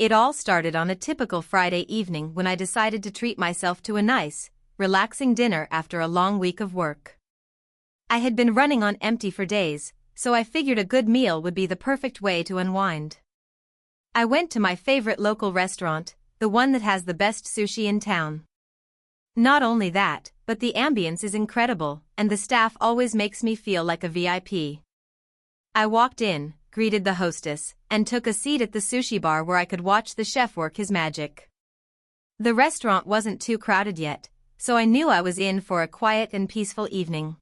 It all started on a typical Friday evening when I decided to treat myself to a nice, relaxing dinner after a long week of work. I had been running on empty for days, so I figured a good meal would be the perfect way to unwind. I went to my favorite local restaurant, the one that has the best sushi in town. Not only that, but the ambience is incredible, and the staff always makes me feel like a VIP. I walked in, greeted the hostess, and took a seat at the sushi bar where I could watch the chef work his magic. The restaurant wasn't too crowded yet, so I knew I was in for a quiet and peaceful evening.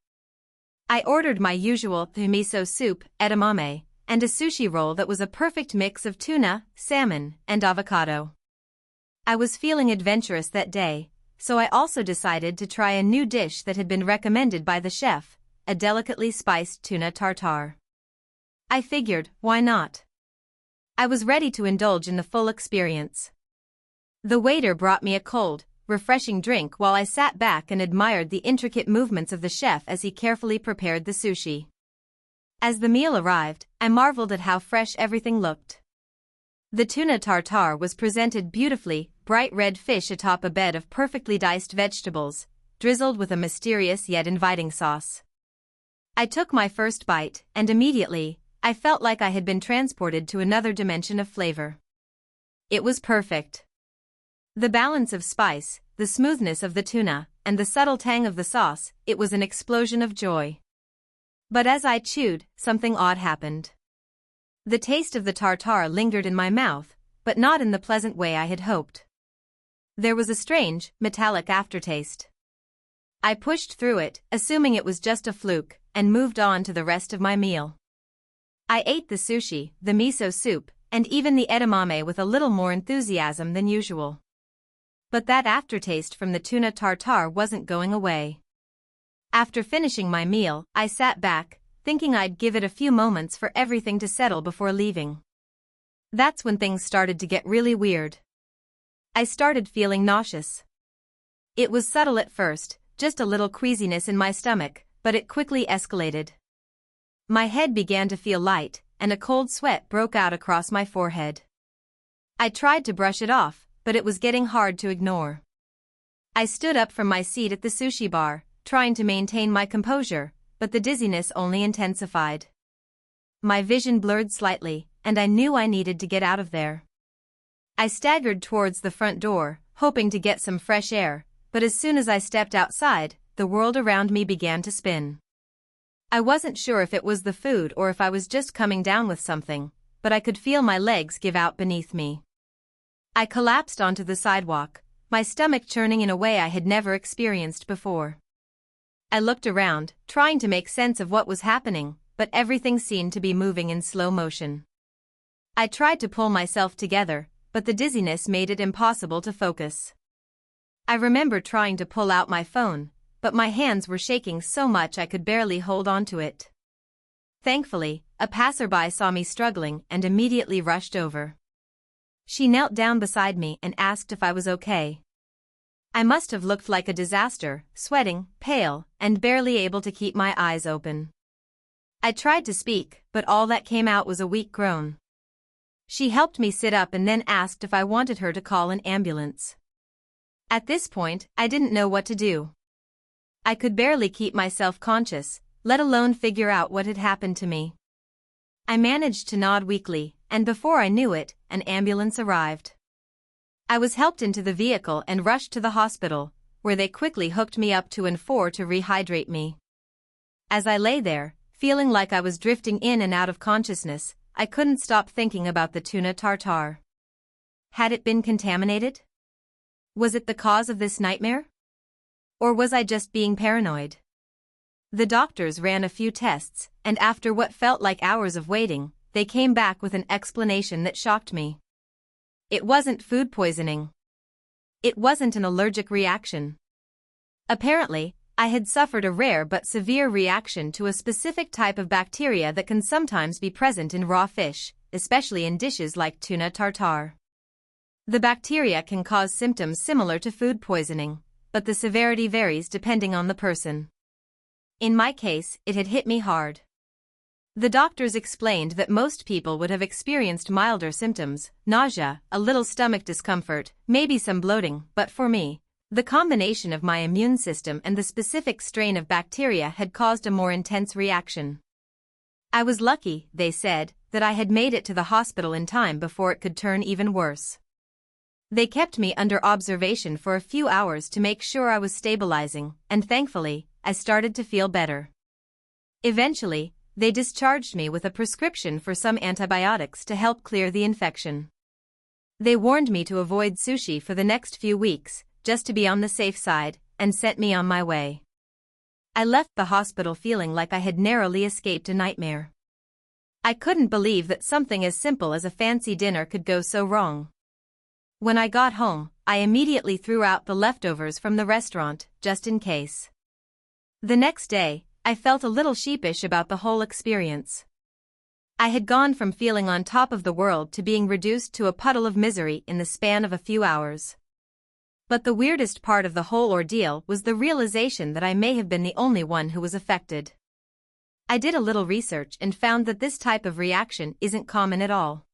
I ordered my usual miso soup, edamame, and a sushi roll that was a perfect mix of tuna, salmon, and avocado. I was feeling adventurous that day, so I also decided to try a new dish that had been recommended by the chef, a delicately spiced tuna tartare. I figured, why not? I was ready to indulge in the full experience. The waiter brought me a cold, refreshing drink while I sat back and admired the intricate movements of the chef as he carefully prepared the sushi. As the meal arrived, I marveled at how fresh everything looked. The tuna tartare was presented beautifully, bright red fish atop a bed of perfectly diced vegetables, drizzled with a mysterious yet inviting sauce. I took my first bite, and immediately, I felt like I had been transported to another dimension of flavor. It was perfect. The balance of spice, the smoothness of the tuna, and the subtle tang of the sauce, it was an explosion of joy. But as I chewed, something odd happened. The taste of the tartare lingered in my mouth, but not in the pleasant way I had hoped. There was a strange, metallic aftertaste. I pushed through it, assuming it was just a fluke, and moved on to the rest of my meal. I ate the sushi, the miso soup, and even the edamame with a little more enthusiasm than usual. But that aftertaste from the tuna tartare wasn't going away. After finishing my meal, I sat back, thinking I'd give it a few moments for everything to settle before leaving. That's when things started to get really weird. I started feeling nauseous. It was subtle at first, just a little queasiness in my stomach, but it quickly escalated. My head began to feel light, and a cold sweat broke out across my forehead. I tried to brush it off, but it was getting hard to ignore. I stood up from my seat at the sushi bar, trying to maintain my composure, but the dizziness only intensified. My vision blurred slightly, and I knew I needed to get out of there. I staggered towards the front door, hoping to get some fresh air, but as soon as I stepped outside, the world around me began to spin. I wasn't sure if it was the food or if I was just coming down with something, but I could feel my legs give out beneath me. I collapsed onto the sidewalk, my stomach churning in a way I had never experienced before. I looked around, trying to make sense of what was happening, but everything seemed to be moving in slow motion. I tried to pull myself together, but the dizziness made it impossible to focus. I remember trying to pull out my phone, but my hands were shaking so much I could barely hold onto it. Thankfully, a passerby saw me struggling and immediately rushed over. She knelt down beside me and asked if I was okay. I must have looked like a disaster, sweating, pale, and barely able to keep my eyes open. I tried to speak, but all that came out was a weak groan. She helped me sit up and then asked if I wanted her to call an ambulance. At this point, I didn't know what to do. I could barely keep myself conscious, let alone figure out what had happened to me. I managed to nod weakly, and before I knew it, an ambulance arrived. I was helped into the vehicle and rushed to the hospital, where they quickly hooked me up to N4 to rehydrate me. As I lay there, feeling like I was drifting in and out of consciousness, I couldn't stop thinking about the tuna tartare. Had it been contaminated? Was it the cause of this nightmare? Or was I just being paranoid? The doctors ran a few tests, and after what felt like hours of waiting, they came back with an explanation that shocked me. It wasn't food poisoning. It wasn't an allergic reaction. Apparently, I had suffered a rare but severe reaction to a specific type of bacteria that can sometimes be present in raw fish, especially in dishes like tuna tartare. The bacteria can cause symptoms similar to food poisoning, but the severity varies depending on the person. In my case, it had hit me hard. The doctors explained that most people would have experienced milder symptoms, nausea, a little stomach discomfort, maybe some bloating, but for me, the combination of my immune system and the specific strain of bacteria had caused a more intense reaction. I was lucky, they said, that I had made it to the hospital in time before it could turn even worse. They kept me under observation for a few hours to make sure I was stabilizing, and thankfully, I started to feel better. Eventually, they discharged me with a prescription for some antibiotics to help clear the infection. They warned me to avoid sushi for the next few weeks, just to be on the safe side, and sent me on my way. I left the hospital feeling like I had narrowly escaped a nightmare. I couldn't believe that something as simple as a fancy dinner could go so wrong. When I got home, I immediately threw out the leftovers from the restaurant, just in case. The next day, I felt a little sheepish about the whole experience. I had gone from feeling on top of the world to being reduced to a puddle of misery in the span of a few hours. But the weirdest part of the whole ordeal was the realization that I may have been the only one who was affected. I did a little research and found that this type of reaction isn't common at all.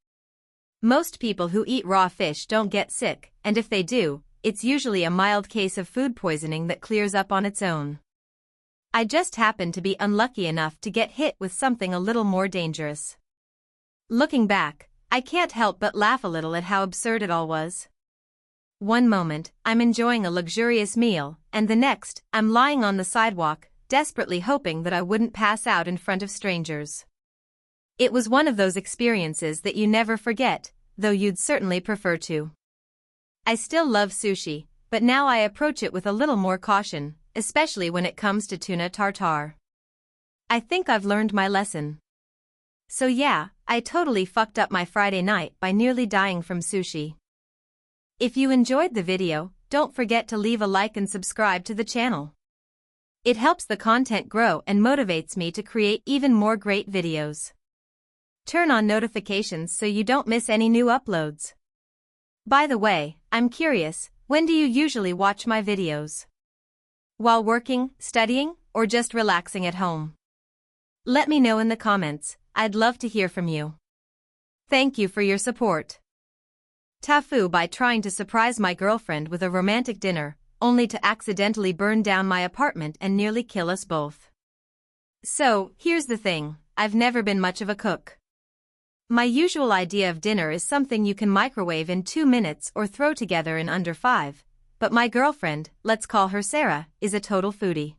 Most people who eat raw fish don't get sick, and if they do, it's usually a mild case of food poisoning that clears up on its own. I just happened to be unlucky enough to get hit with something a little more dangerous. Looking back, I can't help but laugh a little at how absurd it all was. One moment, I'm enjoying a luxurious meal, and the next, I'm lying on the sidewalk, desperately hoping that I wouldn't pass out in front of strangers. It was one of those experiences that you never forget, though you'd certainly prefer to. I still love sushi, but now I approach it with a little more caution, especially when it comes to tuna tartare. I think I've learned my lesson. So yeah, I totally fucked up my Friday night by nearly dying from sushi. If you enjoyed the video, don't forget to leave a like and subscribe to the channel. It helps the content grow and motivates me to create even more great videos. Turn on notifications so you don't miss any new uploads. By the way, I'm curious, when do you usually watch my videos? While working, studying, or just relaxing at home? Let me know in the comments, I'd love to hear from you. Thank you for your support. TIFU by trying to surprise my girlfriend with a romantic dinner, only to accidentally burn down my apartment and nearly kill us both. So, here's the thing, I've never been much of a cook. My usual idea of dinner is something you can microwave in 2 minutes or throw together in under 5, but my girlfriend, let's call her Sarah, is a total foodie.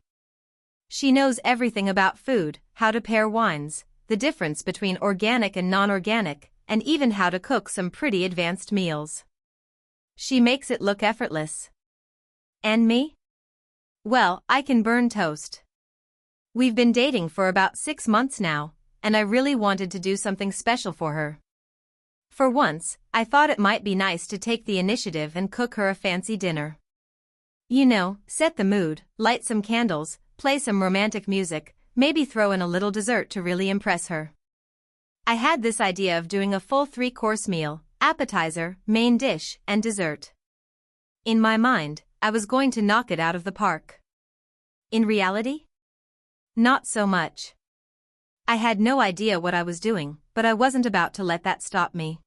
She knows everything about food, how to pair wines, the difference between organic and non-organic, and even how to cook some pretty advanced meals. She makes it look effortless. And me? Well, I can burn toast. We've been dating for about 6 months now, and I really wanted to do something special for her. For once, I thought it might be nice to take the initiative and cook her a fancy dinner. You know, set the mood, light some candles, play some romantic music, maybe throw in a little dessert to really impress her. I had this idea of doing a full 3-course meal, appetizer, main dish, and dessert. In my mind, I was going to knock it out of the park. In reality? Not so much. I had no idea what I was doing, but I wasn't about to let that stop me.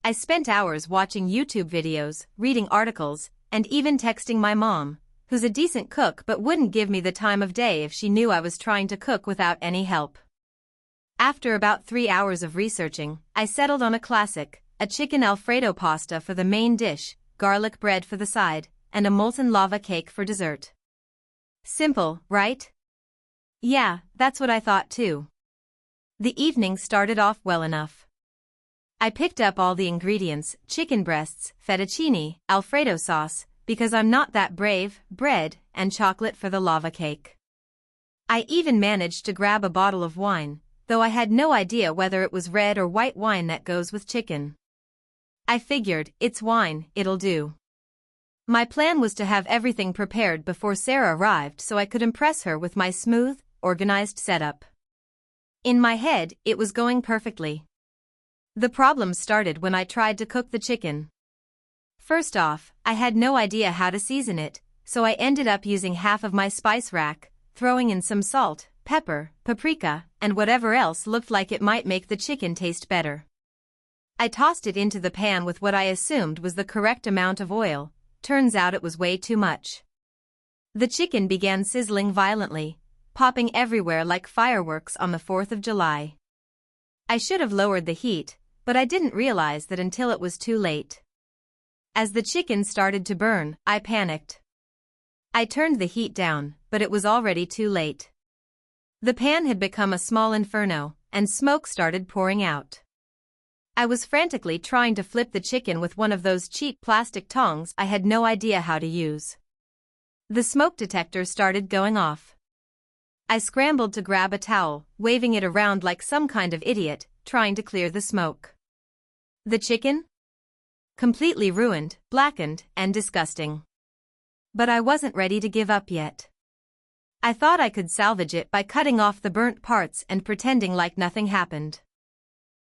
I spent hours watching YouTube videos, reading articles, and even texting my mom, who's a decent cook but wouldn't give me the time of day if she knew I was trying to cook without any help. After about 3 hours of researching, I settled on a classic, a chicken Alfredo pasta for the main dish, garlic bread for the side, and a molten lava cake for dessert. Simple, right? Yeah, that's what I thought too. The evening started off well enough. I picked up all the ingredients, chicken breasts, fettuccine, Alfredo sauce, because I'm not that brave, bread, and chocolate for the lava cake. I even managed to grab a bottle of wine, though I had no idea whether it was red or white wine that goes with chicken. I figured, it's wine, it'll do. My plan was to have everything prepared before Sarah arrived so I could impress her with my smooth, organized setup. In my head, it was going perfectly. The problem started when I tried to cook the chicken. First off, I had no idea how to season it, so I ended up using half of my spice rack, throwing in some salt, pepper, paprika, and whatever else looked like it might make the chicken taste better. I tossed it into the pan with what I assumed was the correct amount of oil. Turns out it was way too much. The chicken began sizzling violently, popping everywhere like fireworks on the 4th of July. I should have lowered the heat, but I didn't realize that until it was too late. As the chicken started to burn, I panicked. I turned the heat down, but it was already too late. The pan had become a small inferno, and smoke started pouring out. I was frantically trying to flip the chicken with one of those cheap plastic tongs I had no idea how to use. The smoke detector started going off. I scrambled to grab a towel, waving it around like some kind of idiot, trying to clear the smoke. The chicken? Completely ruined, blackened, and disgusting. But I wasn't ready to give up yet. I thought I could salvage it by cutting off the burnt parts and pretending like nothing happened.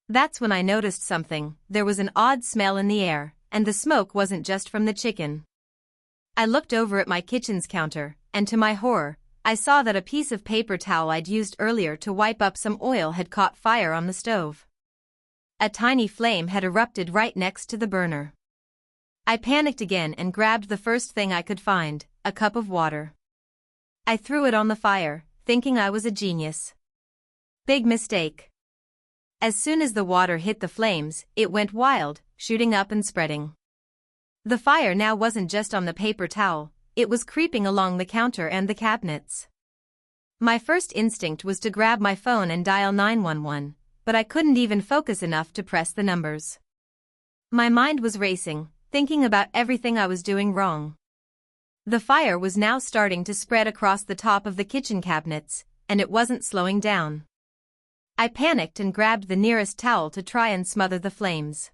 That's when I noticed something. There was an odd smell in the air, and the smoke wasn't just from the chicken. I looked over at my kitchen's counter, and to my horror, I saw that a piece of paper towel I'd used earlier to wipe up some oil had caught fire on the stove. A tiny flame had erupted right next to the burner. I panicked again and grabbed the first thing I could find, a cup of water. I threw it on the fire, thinking I was a genius. Big mistake. As soon as the water hit the flames, it went wild, shooting up and spreading. The fire now wasn't just on the paper towel, it was creeping along the counter and the cabinets. My first instinct was to grab my phone and dial 911, but I couldn't even focus enough to press the numbers. My mind was racing, thinking about everything I was doing wrong. The fire was now starting to spread across the top of the kitchen cabinets, and it wasn't slowing down. I panicked and grabbed the nearest towel to try and smother the flames.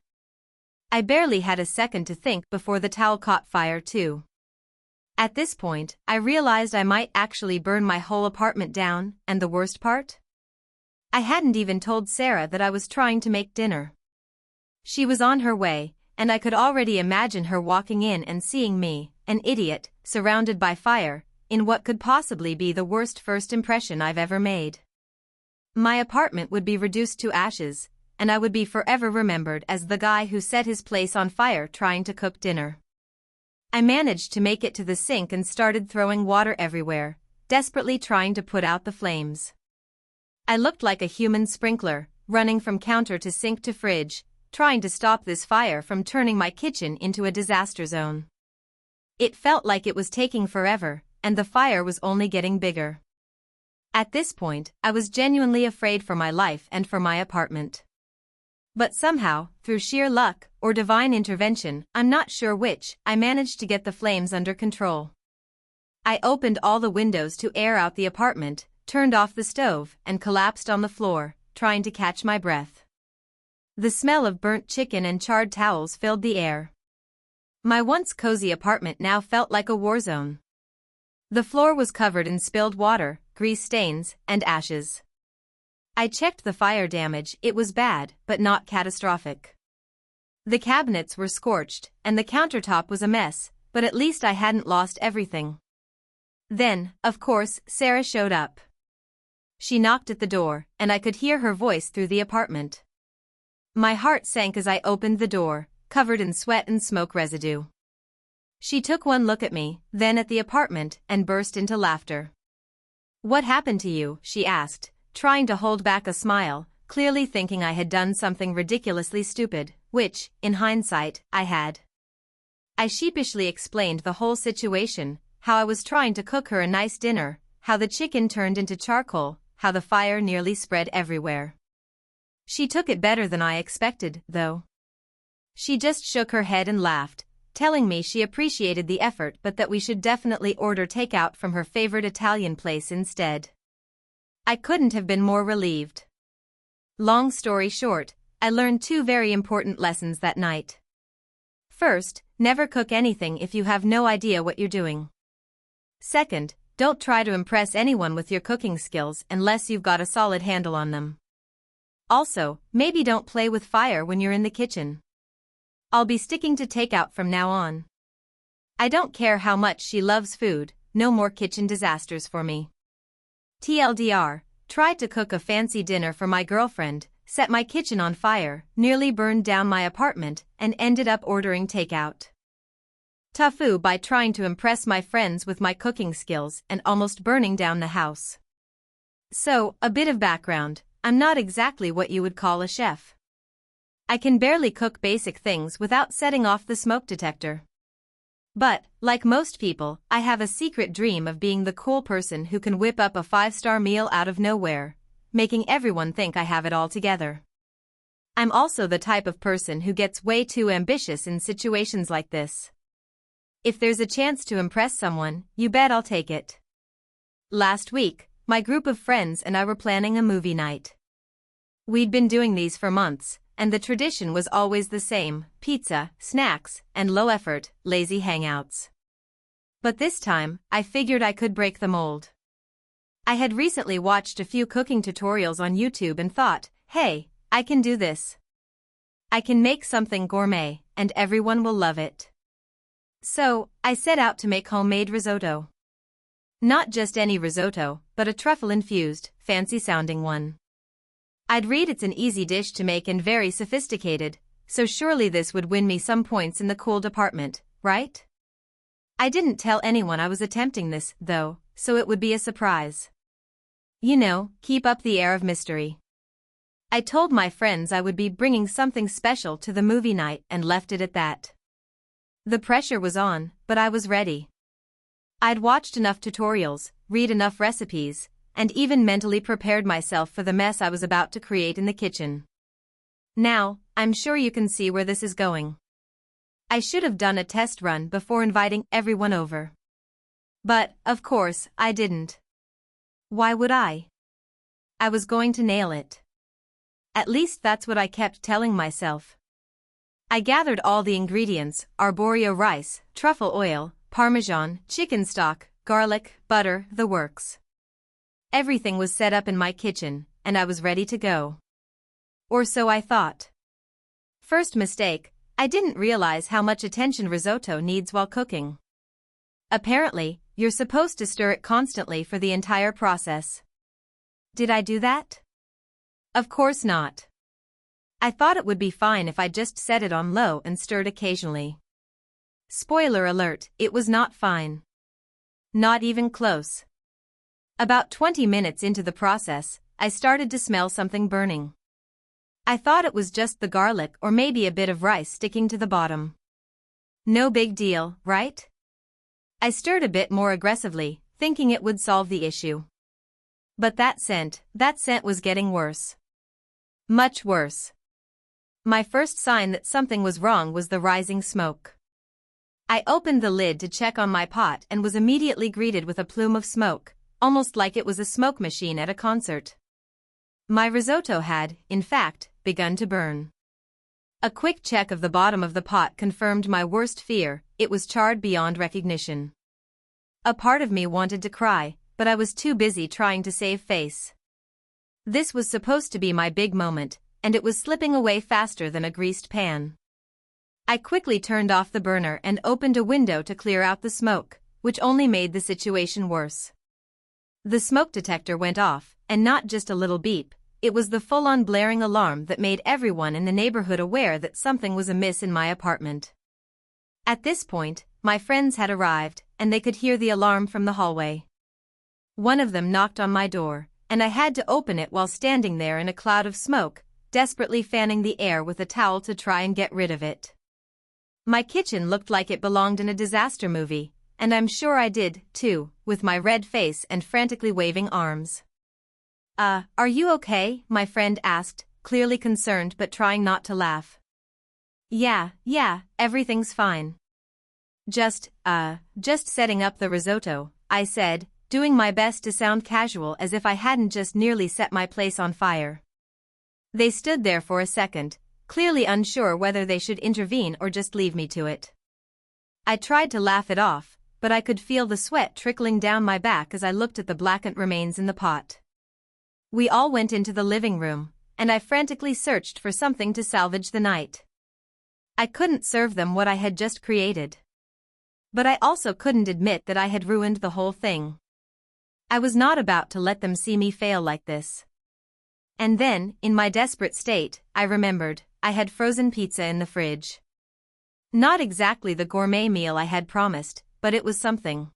I barely had a second to think before the towel caught fire too. At this point, I realized I might actually burn my whole apartment down, and the worst part? I hadn't even told Sarah that I was trying to make dinner. She was on her way, and I could already imagine her walking in and seeing me, an idiot, surrounded by fire, in what could possibly be the worst first impression I've ever made. My apartment would be reduced to ashes, and I would be forever remembered as the guy who set his place on fire trying to cook dinner. I managed to make it to the sink and started throwing water everywhere, desperately trying to put out the flames. I looked like a human sprinkler, running from counter to sink to fridge, trying to stop this fire from turning my kitchen into a disaster zone. It felt like it was taking forever, and the fire was only getting bigger. At this point, I was genuinely afraid for my life and for my apartment. But somehow, through sheer luck, or divine intervention, I'm not sure which, I managed to get the flames under control. I opened all the windows to air out the apartment, turned off the stove, and collapsed on the floor, trying to catch my breath. The smell of burnt chicken and charred towels filled the air. My once cozy apartment now felt like a war zone. The floor was covered in spilled water, grease stains, and ashes. I checked the fire damage. It was bad, but not catastrophic. The cabinets were scorched, and the countertop was a mess, but at least I hadn't lost everything. Then, of course, Sarah showed up. She knocked at the door, and I could hear her voice through the apartment. My heart sank as I opened the door, covered in sweat and smoke residue. She took one look at me, then at the apartment, and burst into laughter. "What happened to you?" she asked, trying to hold back a smile, clearly thinking I had done something ridiculously stupid, which, in hindsight, I had. I sheepishly explained the whole situation, how I was trying to cook her a nice dinner, how the chicken turned into charcoal, how the fire nearly spread everywhere. She took it better than I expected, though. She just shook her head and laughed, telling me she appreciated the effort but that we should definitely order takeout from her favorite Italian place instead. I couldn't have been more relieved. Long story short, I learned two very important lessons that night. First, never cook anything if you have no idea what you're doing. Second, don't try to impress anyone with your cooking skills unless you've got a solid handle on them. Also, maybe don't play with fire when you're in the kitchen. I'll be sticking to takeout from now on. I don't care how much she loves food, no more kitchen disasters for me. TLDR, tried to cook a fancy dinner for my girlfriend, set my kitchen on fire, nearly burned down my apartment, and ended up ordering takeout. TIFU by trying to impress my friends with my cooking skills and almost burning down the house. So, a bit of background, I'm not exactly what you would call a chef. I can barely cook basic things without setting off the smoke detector. But, like most people, I have a secret dream of being the cool person who can whip up a 5-star meal out of nowhere, making everyone think I have it all together. I'm also the type of person who gets way too ambitious in situations like this. If there's a chance to impress someone, you bet I'll take it. Last week, my group of friends and I were planning a movie night. We'd been doing these for months, and the tradition was always the same: pizza, snacks, and low-effort, lazy hangouts. But this time, I figured I could break the mold. I had recently watched a few cooking tutorials on YouTube and thought, hey, I can do this. I can make something gourmet, and everyone will love it. So, I set out to make homemade risotto. Not just any risotto, but a truffle-infused, fancy-sounding one. I'd read it's an easy dish to make and very sophisticated, so surely this would win me some points in the cool department, right? I didn't tell anyone I was attempting this, though, so it would be a surprise. You know, keep up the air of mystery. I told my friends I would be bringing something special to the movie night and left it at that. The pressure was on, but I was ready. I'd watched enough tutorials, read enough recipes, and even mentally prepared myself for the mess I was about to create in the kitchen. Now, I'm sure you can see where this is going. I should have done a test run before inviting everyone over. But, of course, I didn't. Why would I? I was going to nail it. At least that's what I kept telling myself. I gathered all the ingredients: arborio rice, truffle oil, parmesan, chicken stock, garlic, butter, the works. Everything was set up in my kitchen, and I was ready to go. Or so I thought. First mistake, I didn't realize how much attention risotto needs while cooking. Apparently, you're supposed to stir it constantly for the entire process. Did I do that? Of course not. I thought it would be fine if I just set it on low and stirred occasionally. Spoiler alert, it was not fine. Not even close. About 20 minutes into the process, I started to smell something burning. I thought it was just the garlic or maybe a bit of rice sticking to the bottom. No big deal, right? I stirred a bit more aggressively, thinking it would solve the issue. But that scent was getting worse. Much worse. My first sign that something was wrong was the rising smoke. I opened the lid to check on my pot and was immediately greeted with a plume of smoke, almost like it was a smoke machine at a concert. My risotto had, in fact, begun to burn. A quick check of the bottom of the pot confirmed my worst fear: it was charred beyond recognition. A part of me wanted to cry, but I was too busy trying to save face. This was supposed to be my big moment, and it was slipping away faster than a greased pan. I quickly turned off the burner and opened a window to clear out the smoke, which only made the situation worse. The smoke detector went off, and not just a little beep, it was the full-on blaring alarm that made everyone in the neighborhood aware that something was amiss in my apartment. At this point, my friends had arrived, and they could hear the alarm from the hallway. One of them knocked on my door, and I had to open it while standing there in a cloud of smoke, desperately fanning the air with a towel to try and get rid of it. My kitchen looked like it belonged in a disaster movie, and I'm sure I did, too, with my red face and frantically waving arms. Are you okay?" my friend asked, clearly concerned but trying not to laugh. Yeah, everything's fine. Just setting up the risotto," I said, doing my best to sound casual as if I hadn't just nearly set my place on fire. They stood there for a second, clearly unsure whether they should intervene or just leave me to it. I tried to laugh it off, but I could feel the sweat trickling down my back as I looked at the blackened remains in the pot. We all went into the living room, and I frantically searched for something to salvage the night. I couldn't serve them what I had just created. But I also couldn't admit that I had ruined the whole thing. I was not about to let them see me fail like this. And then, in my desperate state, I remembered, I had frozen pizza in the fridge. Not exactly the gourmet meal I had promised, but it was something.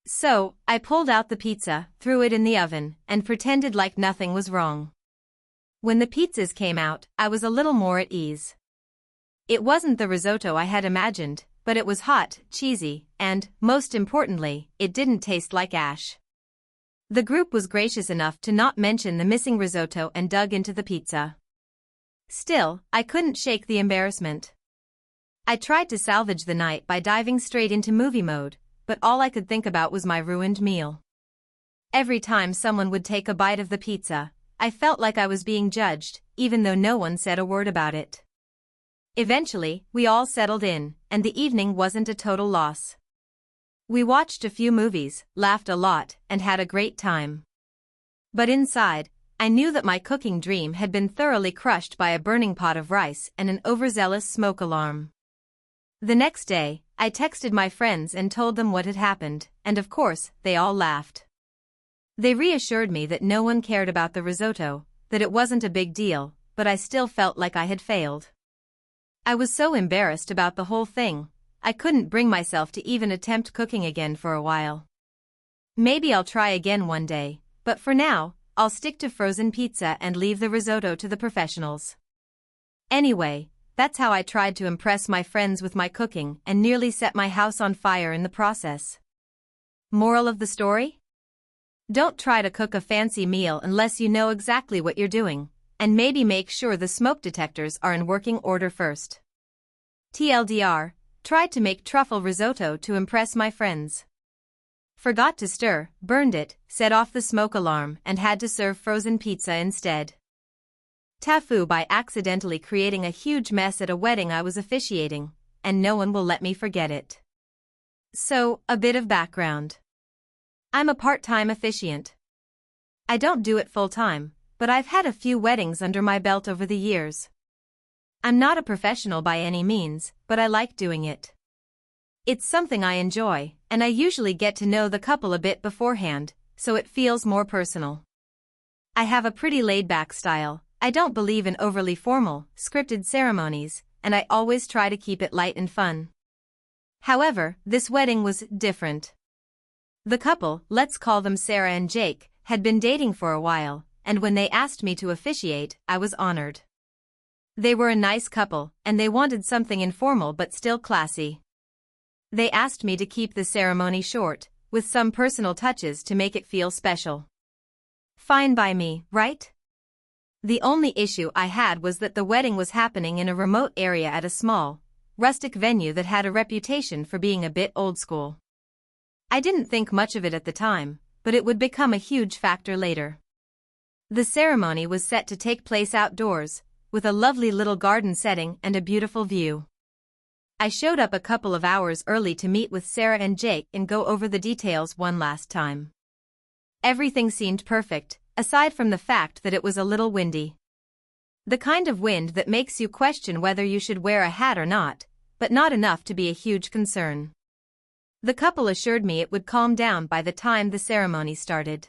So, I pulled out the pizza, threw it in the oven, and pretended like nothing was wrong. When the pizzas came out, I was a little more at ease. It wasn't the risotto I had imagined, but it was hot, cheesy, and, most importantly, it didn't taste like ash. The group was gracious enough to not mention the missing risotto and dug into the pizza. Still, I couldn't shake the embarrassment. I tried to salvage the night by diving straight into movie mode, but all I could think about was my ruined meal. Every time someone would take a bite of the pizza, I felt like I was being judged, even though no one said a word about it. Eventually, we all settled in, and the evening wasn't a total loss. We watched a few movies, laughed a lot, and had a great time. But inside, I knew that my cooking dream had been thoroughly crushed by a burning pot of rice and an overzealous smoke alarm. The next day, I texted my friends and told them what had happened, and of course, they all laughed. They reassured me that no one cared about the risotto, that it wasn't a big deal, but I still felt like I had failed. I was so embarrassed about the whole thing, I couldn't bring myself to even attempt cooking again for a while. Maybe I'll try again one day, but for now, I'll stick to frozen pizza and leave the risotto to the professionals. Anyway, that's how I tried to impress my friends with my cooking and nearly set my house on fire in the process. Moral of the story? Don't try to cook a fancy meal unless you know exactly what you're doing, and maybe make sure the smoke detectors are in working order first. TLDR, tried to make truffle risotto to impress my friends. Forgot to stir, burned it, set off the smoke alarm, and had to serve frozen pizza instead. TIFU by accidentally creating a huge mess at a wedding I was officiating, and no one will let me forget it. So, a bit of background. I'm a part-time officiant. I don't do it full-time, but I've had a few weddings under my belt over the years. I'm not a professional by any means, but I like doing it. It's something I enjoy, and I usually get to know the couple a bit beforehand, so it feels more personal. I have a pretty laid-back style. I don't believe in overly formal, scripted ceremonies, and I always try to keep it light and fun. However, this wedding was different. The couple, let's call them Sarah and Jake, had been dating for a while, and when they asked me to officiate, I was honored. They were a nice couple, and they wanted something informal but still classy. They asked me to keep the ceremony short, with some personal touches to make it feel special. Fine by me, right? The only issue I had was that the wedding was happening in a remote area at a small, rustic venue that had a reputation for being a bit old school. I didn't think much of it at the time, but it would become a huge factor later. The ceremony was set to take place outdoors, with a lovely little garden setting and a beautiful view. I showed up a couple of hours early to meet with Sarah and Jake and go over the details one last time. Everything seemed perfect, aside from the fact that it was a little windy. The kind of wind that makes you question whether you should wear a hat or not, but not enough to be a huge concern. The couple assured me it would calm down by the time the ceremony started.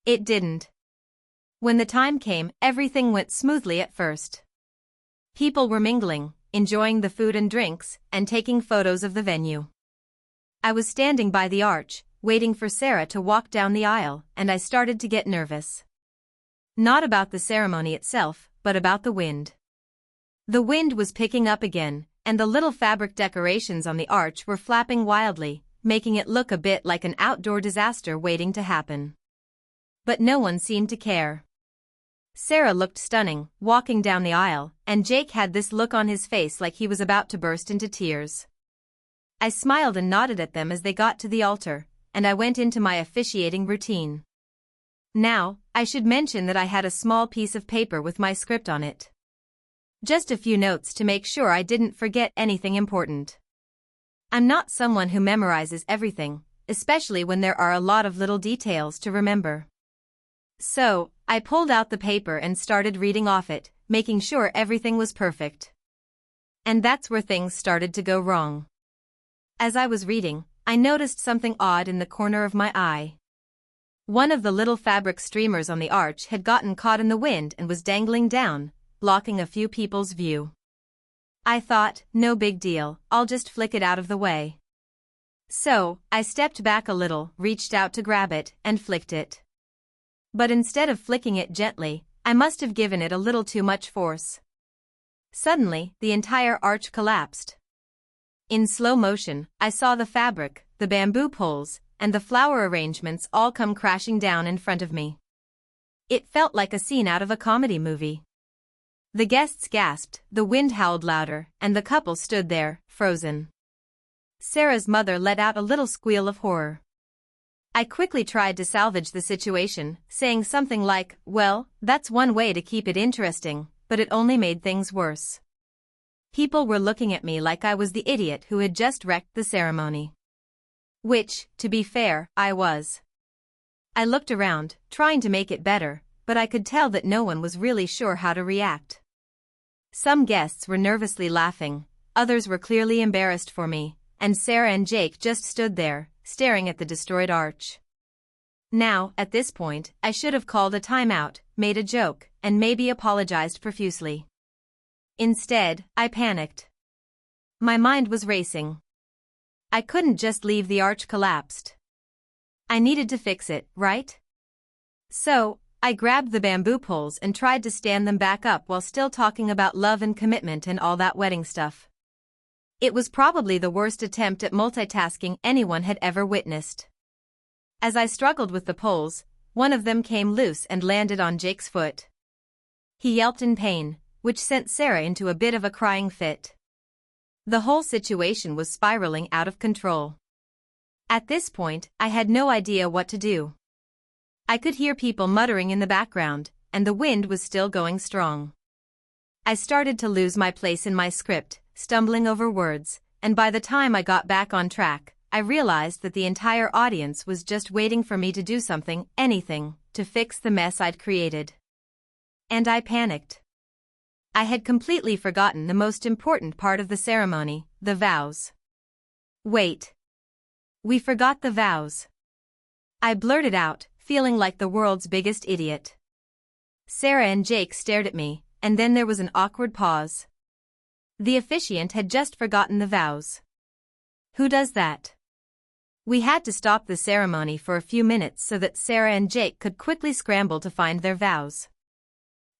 It didn't. When the time came, everything went smoothly at first. People were mingling, enjoying the food and drinks, and taking photos of the venue. I was standing by the arch, waiting for Sarah to walk down the aisle, and I started to get nervous. Not about the ceremony itself, but about the wind. The wind was picking up again, and the little fabric decorations on the arch were flapping wildly, making it look a bit like an outdoor disaster waiting to happen. But no one seemed to care. Sarah looked stunning, walking down the aisle, and Jake had this look on his face like he was about to burst into tears. I smiled and nodded at them as they got to the altar, and I went into my officiating routine. Now, I should mention that I had a small piece of paper with my script on it. Just a few notes to make sure I didn't forget anything important. I'm not someone who memorizes everything, especially when there are a lot of little details to remember. So, I pulled out the paper and started reading off it, making sure everything was perfect. And that's where things started to go wrong. As I was reading, I noticed something odd in the corner of my eye. One of the little fabric streamers on the arch had gotten caught in the wind and was dangling down, blocking a few people's view. I thought, no big deal, I'll just flick it out of the way. So, I stepped back a little, reached out to grab it, and flicked it. But instead of flicking it gently, I must have given it a little too much force. Suddenly, the entire arch collapsed. In slow motion, I saw the fabric, the bamboo poles, and the flower arrangements all come crashing down in front of me. It felt like a scene out of a comedy movie. The guests gasped, the wind howled louder, and the couple stood there, frozen. Sarah's mother let out a little squeal of horror. I quickly tried to salvage the situation, saying something like, "Well, that's one way to keep it interesting," but it only made things worse. People were looking at me like I was the idiot who had just wrecked the ceremony. Which, to be fair, I was. I looked around, trying to make it better, but I could tell that no one was really sure how to react. Some guests were nervously laughing, others were clearly embarrassed for me, and Sarah and Jake just stood there, staring at the destroyed arch. Now, at this point, I should have called a timeout, made a joke, and maybe apologized profusely. Instead, I panicked. My mind was racing. I couldn't just leave the arch collapsed. I needed to fix it, right? So, I grabbed the bamboo poles and tried to stand them back up while still talking about love and commitment and all that wedding stuff. It was probably the worst attempt at multitasking anyone had ever witnessed. As I struggled with the poles, one of them came loose and landed on Jake's foot. He yelped in pain, which sent Sarah into a bit of a crying fit. The whole situation was spiraling out of control. At this point, I had no idea what to do. I could hear people muttering in the background, and the wind was still going strong. I started to lose my place in my script, stumbling over words, and by the time I got back on track, I realized that the entire audience was just waiting for me to do something, anything, to fix the mess I'd created. And I panicked. I had completely forgotten the most important part of the ceremony, the vows. Wait. We forgot the vows. I blurted out, feeling like the world's biggest idiot. Sarah and Jake stared at me, and then there was an awkward pause. The officiant had just forgotten the vows. Who does that? We had to stop the ceremony for a few minutes so that Sarah and Jake could quickly scramble to find their vows.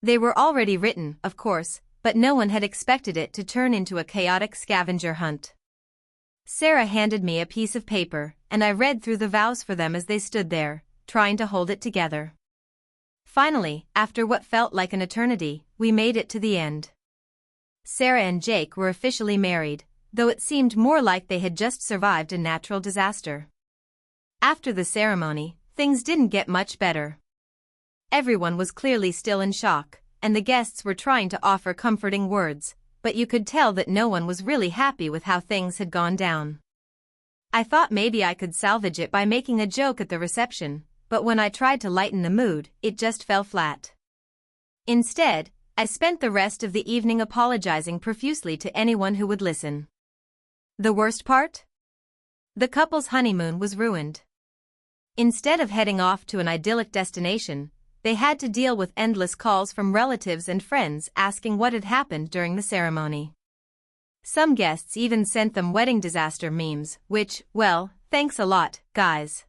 They were already written, of course, but no one had expected it to turn into a chaotic scavenger hunt. Sarah handed me a piece of paper, and I read through the vows for them as they stood there, trying to hold it together. Finally, after what felt like an eternity, we made it to the end. Sarah and Jake were officially married, though it seemed more like they had just survived a natural disaster. After the ceremony, things didn't get much better. Everyone was clearly still in shock, and the guests were trying to offer comforting words, but you could tell that no one was really happy with how things had gone down. I thought maybe I could salvage it by making a joke at the reception, but when I tried to lighten the mood, it just fell flat. Instead, I spent the rest of the evening apologizing profusely to anyone who would listen. The worst part? The couple's honeymoon was ruined. Instead of heading off to an idyllic destination, they had to deal with endless calls from relatives and friends asking what had happened during the ceremony. Some guests even sent them wedding disaster memes, which, well, thanks a lot, guys.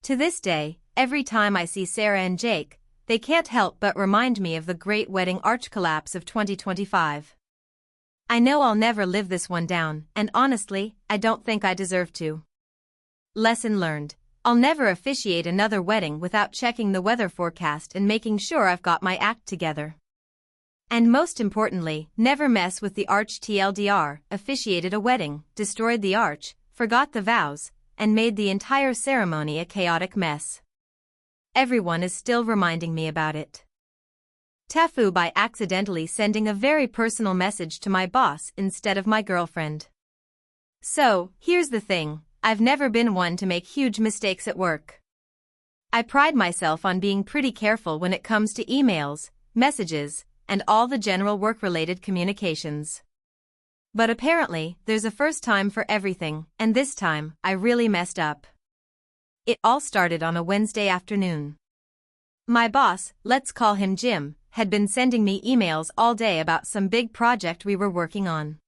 To this day, every time I see Sarah and Jake, they can't help but remind me of the great wedding arch collapse of 2025. I know I'll never live this one down, and honestly, I don't think I deserve to. Lesson learned. I'll never officiate another wedding without checking the weather forecast and making sure I've got my act together. And most importantly, never mess with the arch. TLDR, officiated a wedding, destroyed the arch, forgot the vows, and made the entire ceremony a chaotic mess. Everyone is still reminding me about it. TIFU by accidentally sending a very personal message to my boss instead of my girlfriend. So, here's the thing. I've never been one to make huge mistakes at work. I pride myself on being pretty careful when it comes to emails, messages, and all the general work-related communications. But apparently, there's a first time for everything, and this time, I really messed up. It all started on a Wednesday afternoon. My boss, let's call him Jim, had been sending me emails all day about some big project we were working on.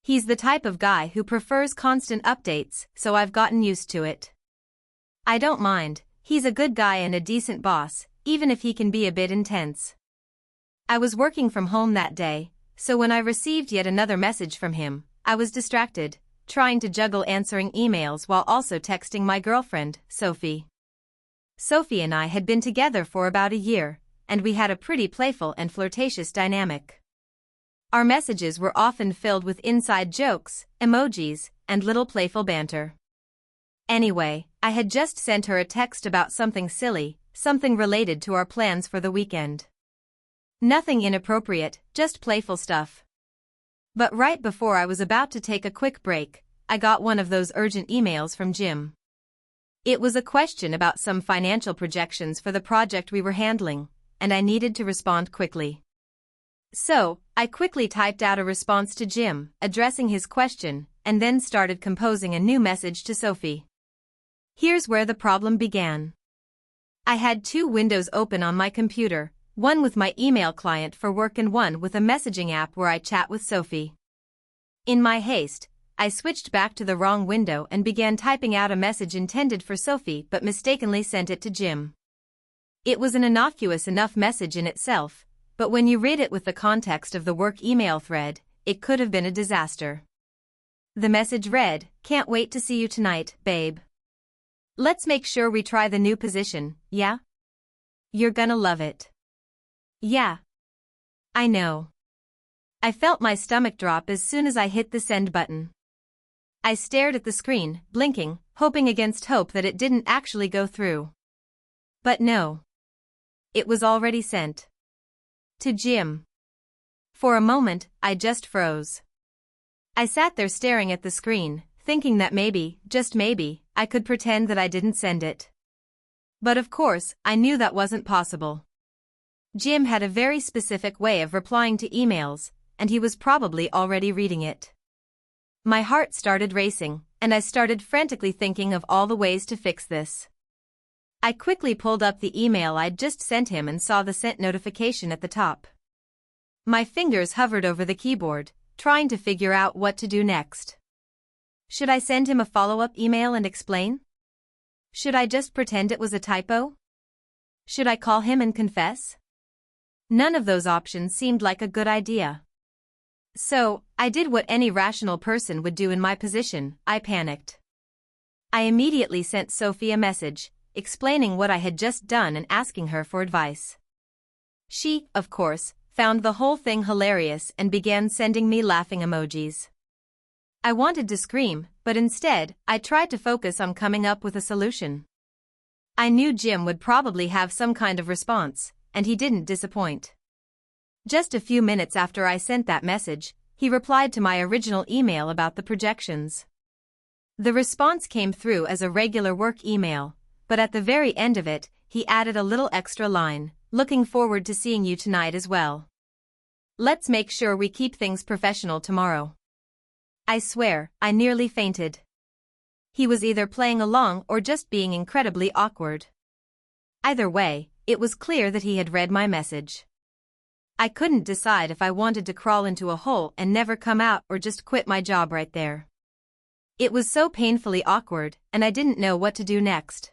He's the type of guy who prefers constant updates, so I've gotten used to it. I don't mind, he's a good guy and a decent boss, even if he can be a bit intense. I was working from home that day, so when I received yet another message from him, I was distracted, trying to juggle answering emails while also texting my girlfriend, Sophie. Sophie and I had been together for about a year, and we had a pretty playful and flirtatious dynamic. Our messages were often filled with inside jokes, emojis, and little playful banter. Anyway, I had just sent her a text about something silly, something related to our plans for the weekend. Nothing inappropriate, just playful stuff. But right before I was about to take a quick break, I got one of those urgent emails from Jim. It was a question about some financial projections for the project we were handling, and I needed to respond quickly. So, I quickly typed out a response to Jim, addressing his question, and then started composing a new message to Sophie. Here's where the problem began. I had two windows open on my computer, one with my email client for work and one with a messaging app where I chat with Sophie. In my haste, I switched back to the wrong window and began typing out a message intended for Sophie but mistakenly sent it to Jim. It was an innocuous enough message in itself, but when you read it with the context of the work email thread, it could have been a disaster. The message read, "Can't wait to see you tonight, babe. Let's make sure we try the new position, yeah? You're gonna love it." Yeah. I know. I felt my stomach drop as soon as I hit the send button. I stared at the screen, blinking, hoping against hope that it didn't actually go through. But no. It was already sent. To Jim. For a moment, I just froze. I sat there staring at the screen, thinking that maybe, just maybe, I could pretend that I didn't send it. But of course, I knew that wasn't possible. Jim had a very specific way of replying to emails, and he was probably already reading it. My heart started racing, and I started frantically thinking of all the ways to fix this. I quickly pulled up the email I'd just sent him and saw the sent notification at the top. My fingers hovered over the keyboard, trying to figure out what to do next. Should I send him a follow-up email and explain? Should I just pretend it was a typo? Should I call him and confess? None of those options seemed like a good idea. So, I did what any rational person would do in my position. I panicked. I immediately sent Sophie a message, explaining what I had just done and asking her for advice. She, of course, found the whole thing hilarious and began sending me laughing emojis. I wanted to scream, but instead, I tried to focus on coming up with a solution. I knew Jim would probably have some kind of response, and he didn't disappoint. Just a few minutes after I sent that message, he replied to my original email about the projections. The response came through as a regular work email, but at the very end of it, he added a little extra line, "Looking forward to seeing you tonight as well. Let's make sure we keep things professional tomorrow." I swear, I nearly fainted. He was either playing along or just being incredibly awkward. Either way, it was clear that he had read my message. I couldn't decide if I wanted to crawl into a hole and never come out or just quit my job right there. It was so painfully awkward, and I didn't know what to do next.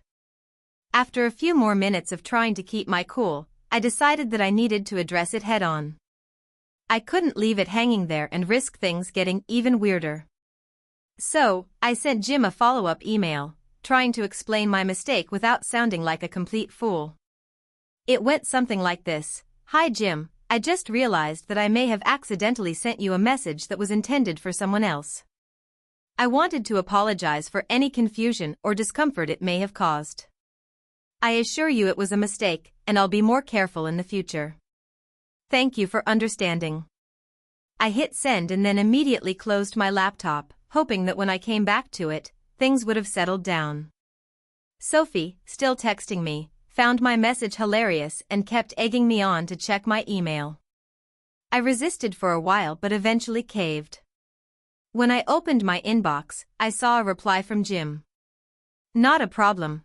After a few more minutes of trying to keep my cool, I decided that I needed to address it head-on. I couldn't leave it hanging there and risk things getting even weirder. So, I sent Jim a follow-up email, trying to explain my mistake without sounding like a complete fool. It went something like this: "Hi Jim, I just realized that I may have accidentally sent you a message that was intended for someone else. I wanted to apologize for any confusion or discomfort it may have caused. I assure you it was a mistake, and I'll be more careful in the future. Thank you for understanding." I hit send and then immediately closed my laptop, hoping that when I came back to it, things would have settled down. Sophie, still texting me, found my message hilarious and kept egging me on to check my email. I resisted for a while but eventually caved. When I opened my inbox, I saw a reply from Jim. Not a problem,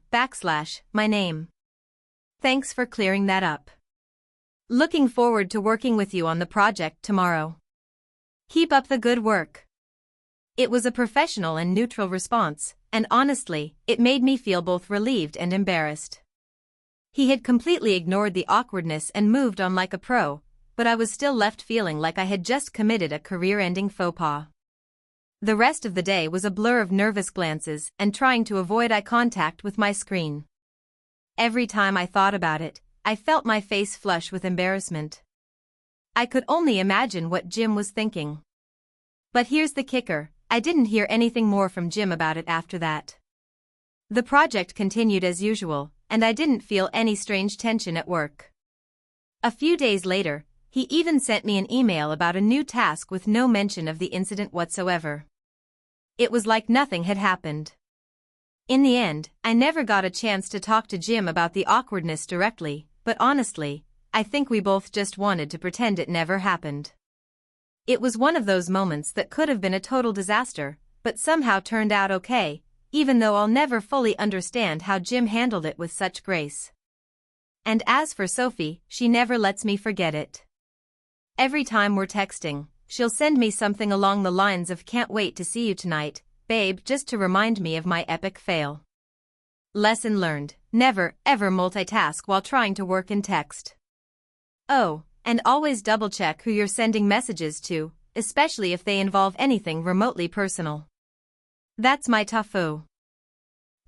my name. Thanks for clearing that up. Looking forward to working with you on the project tomorrow. Keep up the good work. It was a professional and neutral response, and honestly, it made me feel both relieved and embarrassed. He had completely ignored the awkwardness and moved on like a pro, but I was still left feeling like I had just committed a career-ending faux pas. The rest of the day was a blur of nervous glances and trying to avoid eye contact with my screen. Every time I thought about it, I felt my face flush with embarrassment. I could only imagine what Jim was thinking. But here's the kicker, I didn't hear anything more from Jim about it after that. The project continued as usual, and I didn't feel any strange tension at work. A few days later, he even sent me an email about a new task with no mention of the incident whatsoever. It was like nothing had happened. In the end, I never got a chance to talk to Jim about the awkwardness directly, but honestly, I think we both just wanted to pretend it never happened. It was one of those moments that could have been a total disaster, but somehow turned out okay, even though I'll never fully understand how Jim handled it with such grace. And as for Sophie, she never lets me forget it. Every time we're texting, she'll send me something along the lines of "Can't wait to see you tonight, babe," just to remind me of my epic fail. Lesson learned, never, ever multitask while trying to work in text. Oh, and always double-check who you're sending messages to, especially if they involve anything remotely personal. That's my TIFU.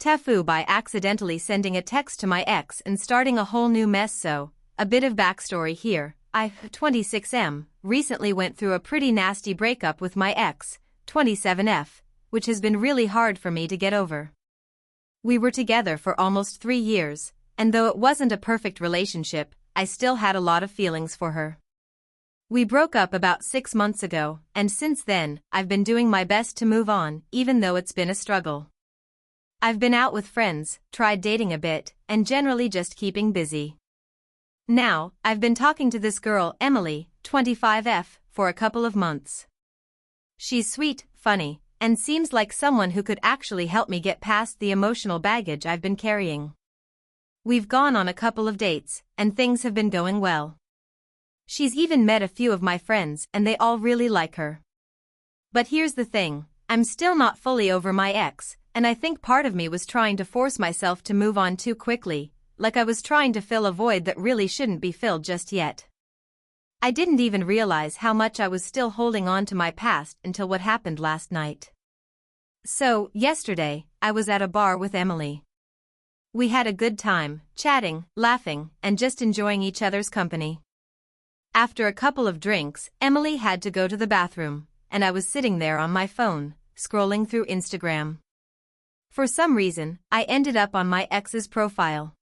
TIFU by accidentally sending a text to my ex and starting a whole new mess. So, a bit of backstory here. I, 26M, recently went through a pretty nasty breakup with my ex, 27F, which has been really hard for me to get over. We were together for almost 3 years, and though it wasn't a perfect relationship, I still had a lot of feelings for her. We broke up about 6 months ago, and since then, I've been doing my best to move on, even though it's been a struggle. I've been out with friends, tried dating a bit, and generally just keeping busy. Now, I've been talking to this girl, Emily, 25F, for a couple of months. She's sweet, funny, and seems like someone who could actually help me get past the emotional baggage I've been carrying. We've gone on a couple of dates, and things have been going well. She's even met a few of my friends and they all really like her. But here's the thing, I'm still not fully over my ex, and I think part of me was trying to force myself to move on too quickly, like I was trying to fill a void that really shouldn't be filled just yet. I didn't even realize how much I was still holding on to my past until what happened last night. So, yesterday, I was at a bar with Emily. We had a good time, chatting, laughing, and just enjoying each other's company. After a couple of drinks, Emily had to go to the bathroom, and I was sitting there on my phone, scrolling through Instagram. For some reason, I ended up on my ex's profile.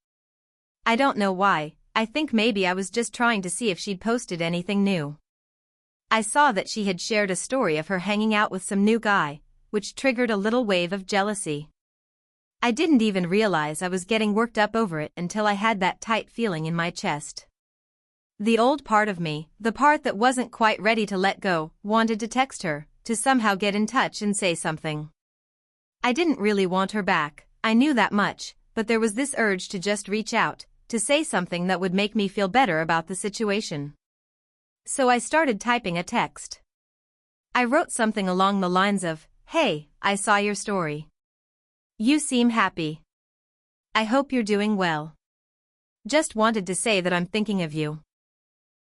I don't know why, I think maybe I was just trying to see if she'd posted anything new. I saw that she had shared a story of her hanging out with some new guy, which triggered a little wave of jealousy. I didn't even realize I was getting worked up over it until I had that tight feeling in my chest. The old part of me, the part that wasn't quite ready to let go, wanted to text her, to somehow get in touch and say something. I didn't really want her back, I knew that much, but there was this urge to just reach out, to say something that would make me feel better about the situation. So I started typing a text. I wrote something along the lines of, "Hey, I saw your story. You seem happy. I hope you're doing well. Just wanted to say that I'm thinking of you."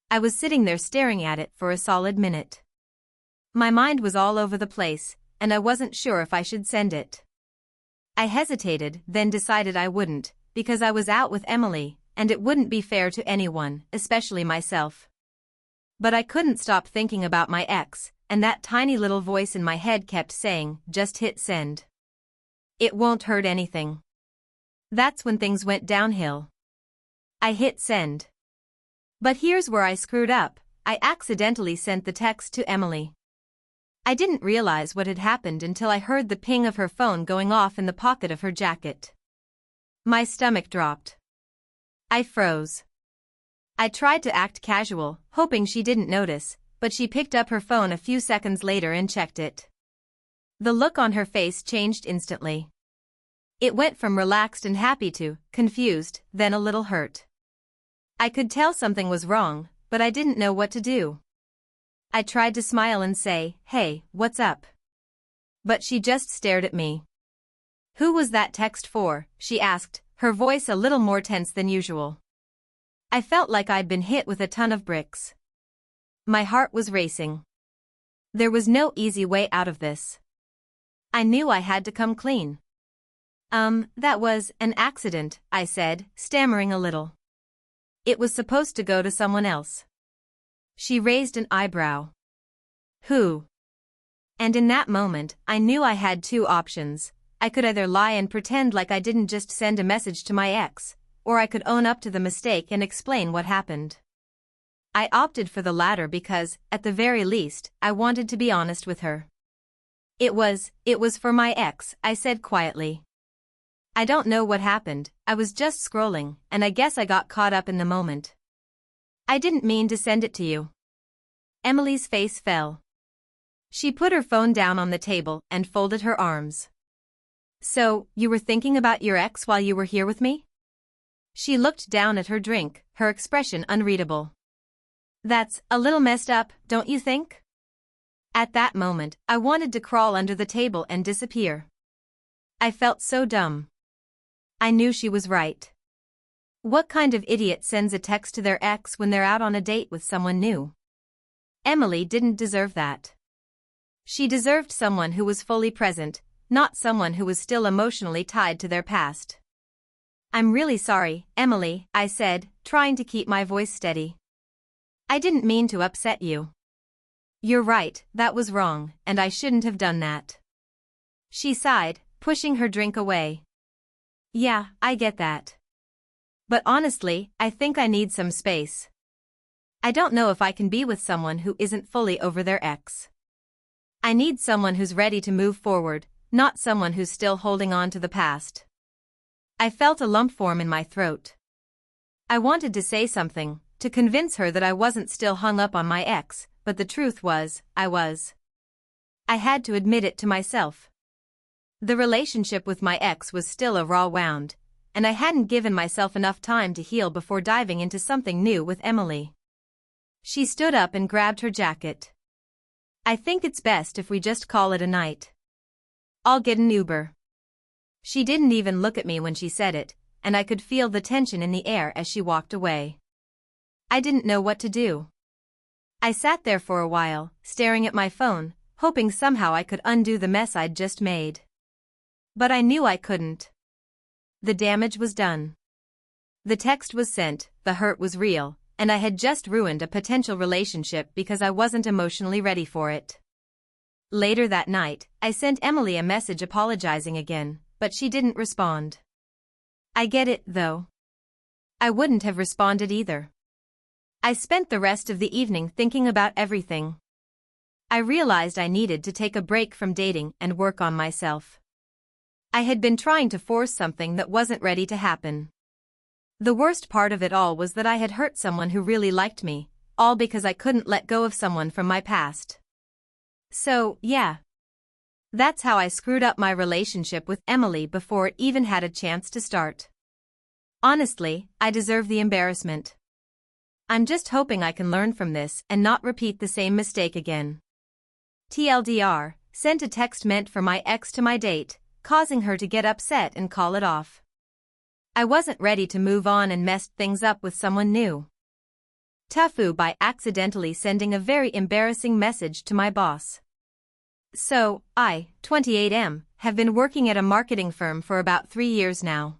I was sitting there staring at it for a solid minute. My mind was all over the place, and I wasn't sure if I should send it. I hesitated, then decided I wouldn't, because I was out with Emily, and it wouldn't be fair to anyone, especially myself. But I couldn't stop thinking about my ex, and that tiny little voice in my head kept saying, "Just hit send. It won't hurt anything." That's when things went downhill. I hit send. But here's where I screwed up, I accidentally sent the text to Emily. I didn't realize what had happened until I heard the ping of her phone going off in the pocket of her jacket. My stomach dropped. I froze. I tried to act casual, hoping she didn't notice, but she picked up her phone a few seconds later and checked it. The look on her face changed instantly. It went from relaxed and happy to confused, then a little hurt. I could tell something was wrong, but I didn't know what to do. I tried to smile and say, "Hey, what's up?" But she just stared at me. "Who was that text for?" she asked, her voice a little more tense than usual. I felt like I'd been hit with a ton of bricks. My heart was racing. There was no easy way out of this. I knew I had to come clean. That was an accident," I said, stammering a little. "It was supposed to go to someone else." She raised an eyebrow. "Who?" And in that moment, I knew I had two options. I could either lie and pretend like I didn't just send a message to my ex, or I could own up to the mistake and explain what happened. I opted for the latter because, at the very least, I wanted to be honest with her. It was for my ex," I said quietly. "I don't know what happened, I was just scrolling, and I guess I got caught up in the moment. I didn't mean to send it to you." Emily's face fell. She put her phone down on the table and folded her arms. "So, you were thinking about your ex while you were here with me?" She looked down at her drink, her expression unreadable. "That's a little messed up, don't you think?" At that moment, I wanted to crawl under the table and disappear. I felt so dumb. I knew she was right. What kind of idiot sends a text to their ex when they're out on a date with someone new? Emily didn't deserve that. She deserved someone who was fully present, not someone who was still emotionally tied to their past. "I'm really sorry, Emily," I said, trying to keep my voice steady. "I didn't mean to upset you." "You're right, that was wrong, and I shouldn't have done that." She sighed, pushing her drink away. "Yeah, I get that. But honestly, I think I need some space. I don't know if I can be with someone who isn't fully over their ex. I need someone who's ready to move forward, not someone who's still holding on to the past." I felt a lump form in my throat. I wanted to say something, to convince her that I wasn't still hung up on my ex, but the truth was, I was. I had to admit it to myself. The relationship with my ex was still a raw wound, and I hadn't given myself enough time to heal before diving into something new with Emily. She stood up and grabbed her jacket. "I think it's best if we just call it a night. I'll get an Uber." She didn't even look at me when she said it, and I could feel the tension in the air as she walked away. I didn't know what to do. I sat there for a while, staring at my phone, hoping somehow I could undo the mess I'd just made. But I knew I couldn't. The damage was done. The text was sent, the hurt was real, and I had just ruined a potential relationship because I wasn't emotionally ready for it. Later that night, I sent Emily a message apologizing again, but she didn't respond. I get it, though. I wouldn't have responded either. I spent the rest of the evening thinking about everything. I realized I needed to take a break from dating and work on myself. I had been trying to force something that wasn't ready to happen. The worst part of it all was that I had hurt someone who really liked me, all because I couldn't let go of someone from my past. So, yeah. That's how I screwed up my relationship with Emily before it even had a chance to start. Honestly, I deserve the embarrassment. I'm just hoping I can learn from this and not repeat the same mistake again. TLDR, sent a text meant for my ex to my date, causing her to get upset and call it off. I wasn't ready to move on and messed things up with someone new. TIFU by accidentally sending a very embarrassing message to my boss. So, I, 28M, have been working at a marketing firm for about 3 years now.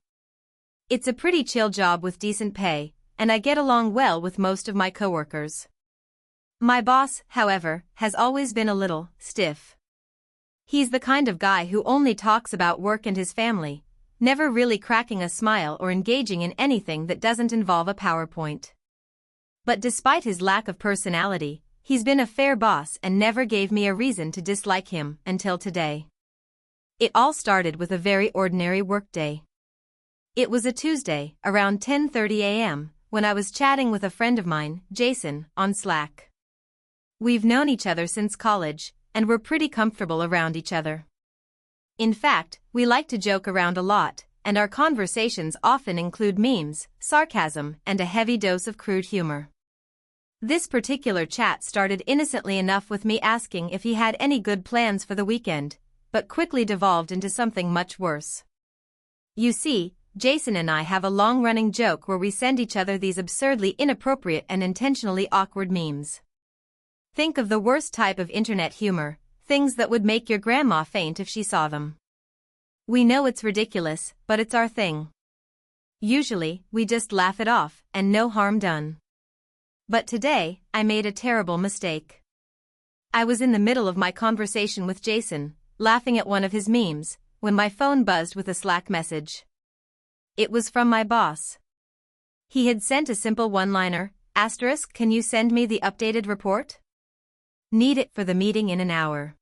It's a pretty chill job with decent pay, and I get along well with most of my coworkers. My boss, however, has always been a little stiff. He's the kind of guy who only talks about work and his family, never really cracking a smile or engaging in anything that doesn't involve a PowerPoint. But despite his lack of personality, he's been a fair boss and never gave me a reason to dislike him until today. It all started with a very ordinary workday. It was a Tuesday, around 10:30 a.m., when I was chatting with a friend of mine, Jason, on Slack. We've known each other since college, and we're pretty comfortable around each other. In fact, we like to joke around a lot, and our conversations often include memes, sarcasm, and a heavy dose of crude humor. This particular chat started innocently enough with me asking if he had any good plans for the weekend, but quickly devolved into something much worse. You see, Jason and I have a long-running joke where we send each other these absurdly inappropriate and intentionally awkward memes. Think of the worst type of internet humor, things that would make your grandma faint if she saw them. We know it's ridiculous, but it's our thing. Usually, we just laugh it off, and no harm done. But today, I made a terrible mistake. I was in the middle of my conversation with Jason, laughing at one of his memes, when my phone buzzed with a Slack message. It was from my boss. He had sent a simple one-liner, *, can you send me the updated report? Need it for the meeting in an hour.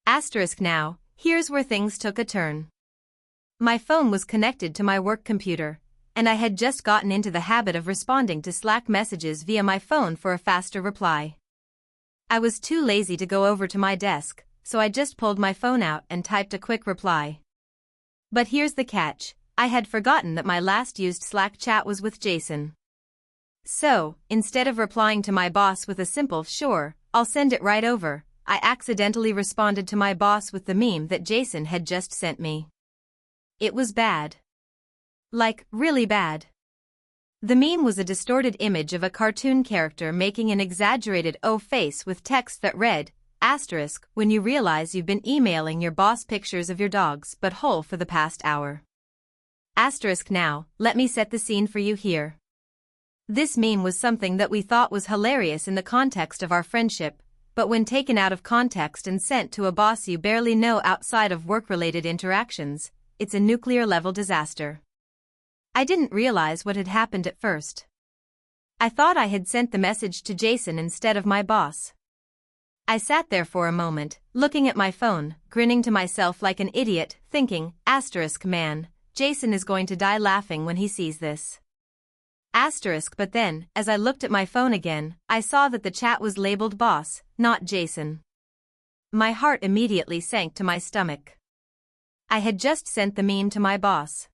* now, here's where things took a turn. My phone was connected to my work computer, and I had just gotten into the habit of responding to Slack messages via my phone for a faster reply. I was too lazy to go over to my desk, so I just pulled my phone out and typed a quick reply. But here's the catch, I had forgotten that my last used Slack chat was with Jason. So, instead of replying to my boss with a simple "sure, I'll send it right over," I accidentally responded to my boss with the meme that Jason had just sent me. It was bad. Like, really bad. The meme was a distorted image of a cartoon character making an exaggerated O face with text that read, *, when you realize you've been emailing your boss pictures of your dogs but whole for the past hour. * now, let me set the scene for you here. This meme was something that we thought was hilarious in the context of our friendship, but when taken out of context and sent to a boss you barely know outside of work-related interactions, it's a nuclear-level disaster. I didn't realize what had happened at first. I thought I had sent the message to Jason instead of my boss. I sat there for a moment, looking at my phone, grinning to myself like an idiot, thinking, * man, Jason is going to die laughing when he sees this. But then, as I looked at my phone again, I saw that the chat was labeled boss, not Jason. My heart immediately sank to my stomach. I had just sent the meme to my boss.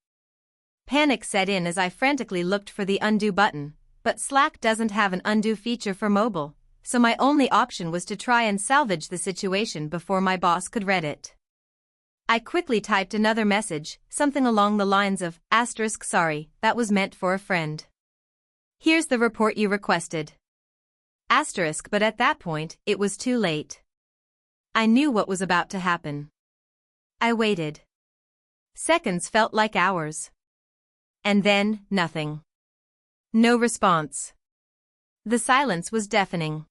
Panic set in as I frantically looked for the undo button, but Slack doesn't have an undo feature for mobile, so my only option was to try and salvage the situation before my boss could read it. I quickly typed another message, something along the lines of, * sorry, that was meant for a friend. Here's the report you requested. *, but at that point, it was too late. I knew what was about to happen. I waited. Seconds felt like hours. And then, nothing. No response. The silence was deafening.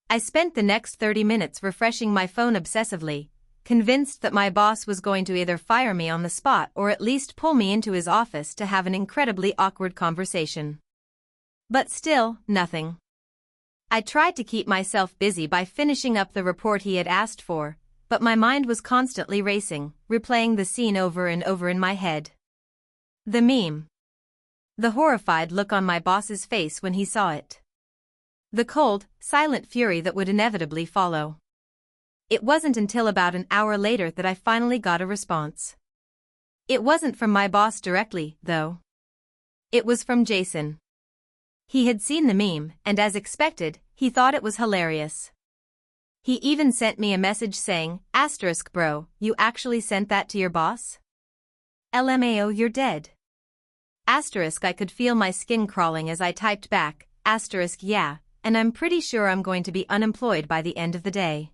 I spent the next 30 minutes refreshing my phone obsessively, convinced that my boss was going to either fire me on the spot or at least pull me into his office to have an incredibly awkward conversation. But still, nothing. I tried to keep myself busy by finishing up the report he had asked for, but my mind was constantly racing, replaying the scene over and over in my head. The meme. The horrified look on my boss's face when he saw it. The cold, silent fury that would inevitably follow. It wasn't until about an hour later that I finally got a response. It wasn't from my boss directly, though. It was from Jason. He had seen the meme, and as expected, he thought it was hilarious. He even sent me a message saying, * bro, you actually sent that to your boss? LMAO, you're dead. * I could feel my skin crawling as I typed back, * yeah, and I'm pretty sure I'm going to be unemployed by the end of the day.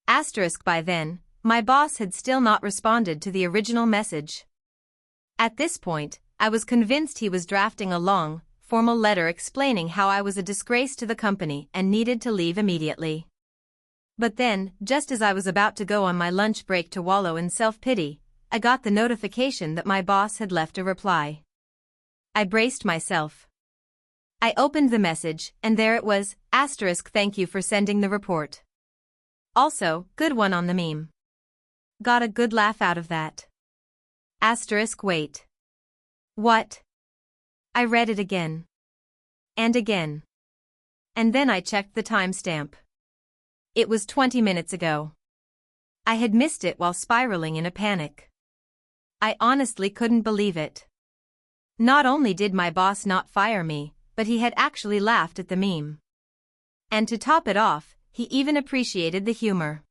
* by then, my boss had still not responded to the original message. At this point, I was convinced he was drafting a long, formal letter explaining how I was a disgrace to the company and needed to leave immediately. But then, just as I was about to go on my lunch break to wallow in self-pity, I got the notification that my boss had left a reply. I braced myself. I opened the message, and there it was, * thank you for sending the report. Also, good one on the meme. Got a good laugh out of that. * wait. What? I read it again. And again. And then I checked the timestamp. It was 20 minutes ago. I had missed it while spiraling in a panic. I honestly couldn't believe it. Not only did my boss not fire me, but he had actually laughed at the meme. And to top it off, he even appreciated the humor.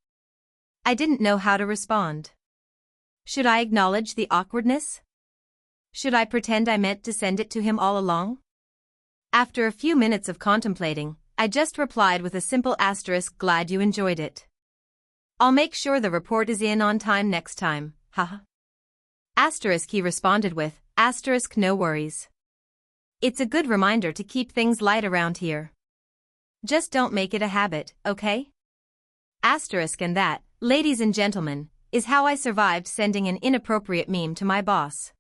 I didn't know how to respond. Should I acknowledge the awkwardness? Should I pretend I meant to send it to him all along? After a few minutes of contemplating, I just replied with a simple asterisk, glad you enjoyed it. I'll make sure the report is in on time next time, haha. Asterisk, he responded with, asterisk, no worries. It's a good reminder to keep things light around here. Just don't make it a habit, okay? Asterisk, and that, ladies and gentlemen, is how I survived sending an inappropriate meme to my boss.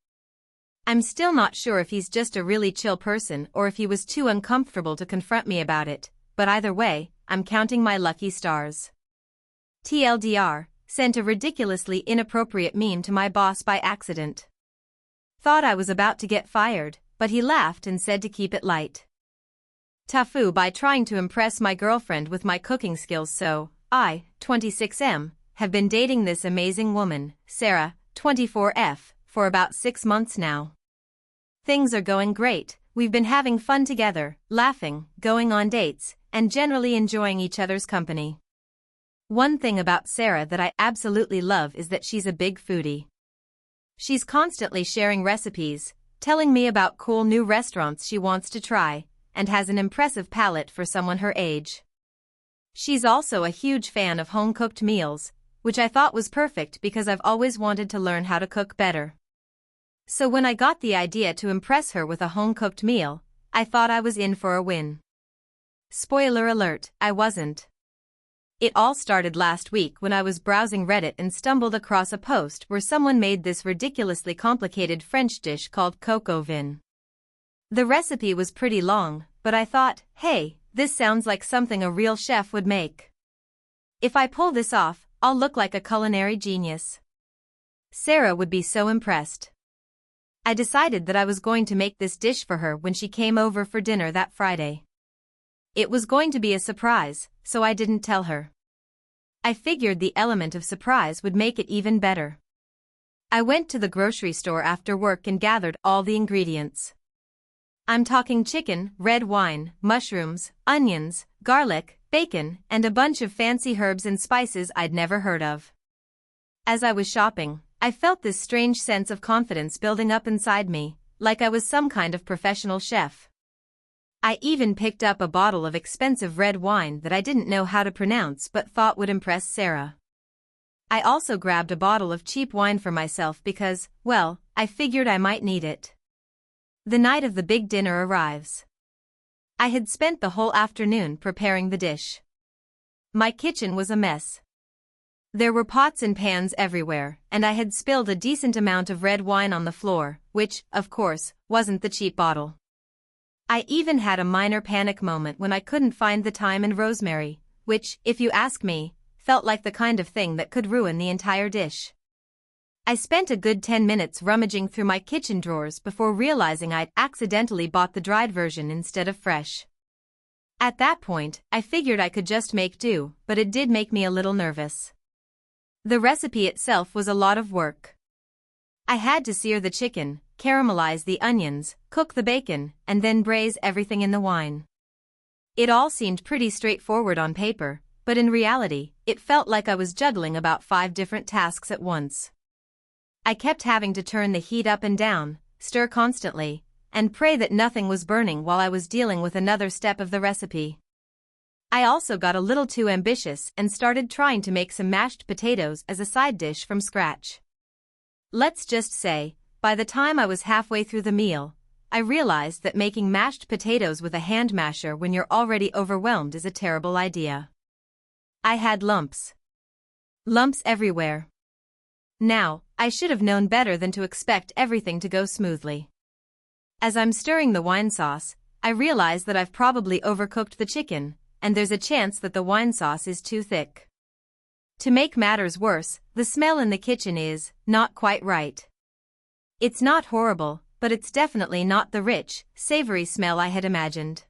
I'm still not sure if he's just a really chill person or if he was too uncomfortable to confront me about it, but either way, I'm counting my lucky stars. TLDR, sent a ridiculously inappropriate meme to my boss by accident. Thought I was about to get fired, but he laughed and said to keep it light. TIFU, by trying to impress my girlfriend with my cooking skills, so I, 26M, have been dating this amazing woman, Sarah, 24F, for about 6 months now. Things are going great, we've been having fun together, laughing, going on dates, and generally enjoying each other's company. One thing about Sarah that I absolutely love is that she's a big foodie. She's constantly sharing recipes, telling me about cool new restaurants she wants to try, and has an impressive palate for someone her age. She's also a huge fan of home-cooked meals, which I thought was perfect because I've always wanted to learn how to cook better. So when I got the idea to impress her with a home-cooked meal, I thought I was in for a win. Spoiler alert, I wasn't. It all started last week when I was browsing Reddit and stumbled across a post where someone made this ridiculously complicated French dish called coq au vin. The recipe was pretty long, but I thought, hey, this sounds like something a real chef would make. If I pull this off, I'll look like a culinary genius. Sarah would be so impressed. I decided that I was going to make this dish for her when she came over for dinner that Friday. It was going to be a surprise, so I didn't tell her. I figured the element of surprise would make it even better. I went to the grocery store after work and gathered all the ingredients. I'm talking chicken, red wine, mushrooms, onions, garlic, bacon, and a bunch of fancy herbs and spices I'd never heard of. As I was shopping, I felt this strange sense of confidence building up inside me, like I was some kind of professional chef. I even picked up a bottle of expensive red wine that I didn't know how to pronounce but thought would impress Sarah. I also grabbed a bottle of cheap wine for myself because, well, I figured I might need it. The night of the big dinner arrives. I had spent the whole afternoon preparing the dish. My kitchen was a mess. There were pots and pans everywhere, and I had spilled a decent amount of red wine on the floor, which, of course, wasn't the cheap bottle. I even had a minor panic moment when I couldn't find the thyme and rosemary, which, if you ask me, felt like the kind of thing that could ruin the entire dish. I spent a good 10 minutes rummaging through my kitchen drawers before realizing I'd accidentally bought the dried version instead of fresh. At that point, I figured I could just make do, but it did make me a little nervous. The recipe itself was a lot of work. I had to sear the chicken, caramelize the onions, cook the bacon, and then braise everything in the wine. It all seemed pretty straightforward on paper, but in reality, it felt like I was juggling about 5 different tasks at once. I kept having to turn the heat up and down, stir constantly, and pray that nothing was burning while I was dealing with another step of the recipe. I also got a little too ambitious and started trying to make some mashed potatoes as a side dish from scratch. Let's just say, by the time I was halfway through the meal, I realized that making mashed potatoes with a hand masher when you're already overwhelmed is a terrible idea. I had lumps. Lumps everywhere. Now, I should have known better than to expect everything to go smoothly. As I'm stirring the wine sauce, I realize that I've probably overcooked the chicken, and there's a chance that the wine sauce is too thick. To make matters worse, the smell in the kitchen is not quite right. It's not horrible, but it's definitely not the rich, savory smell I had imagined.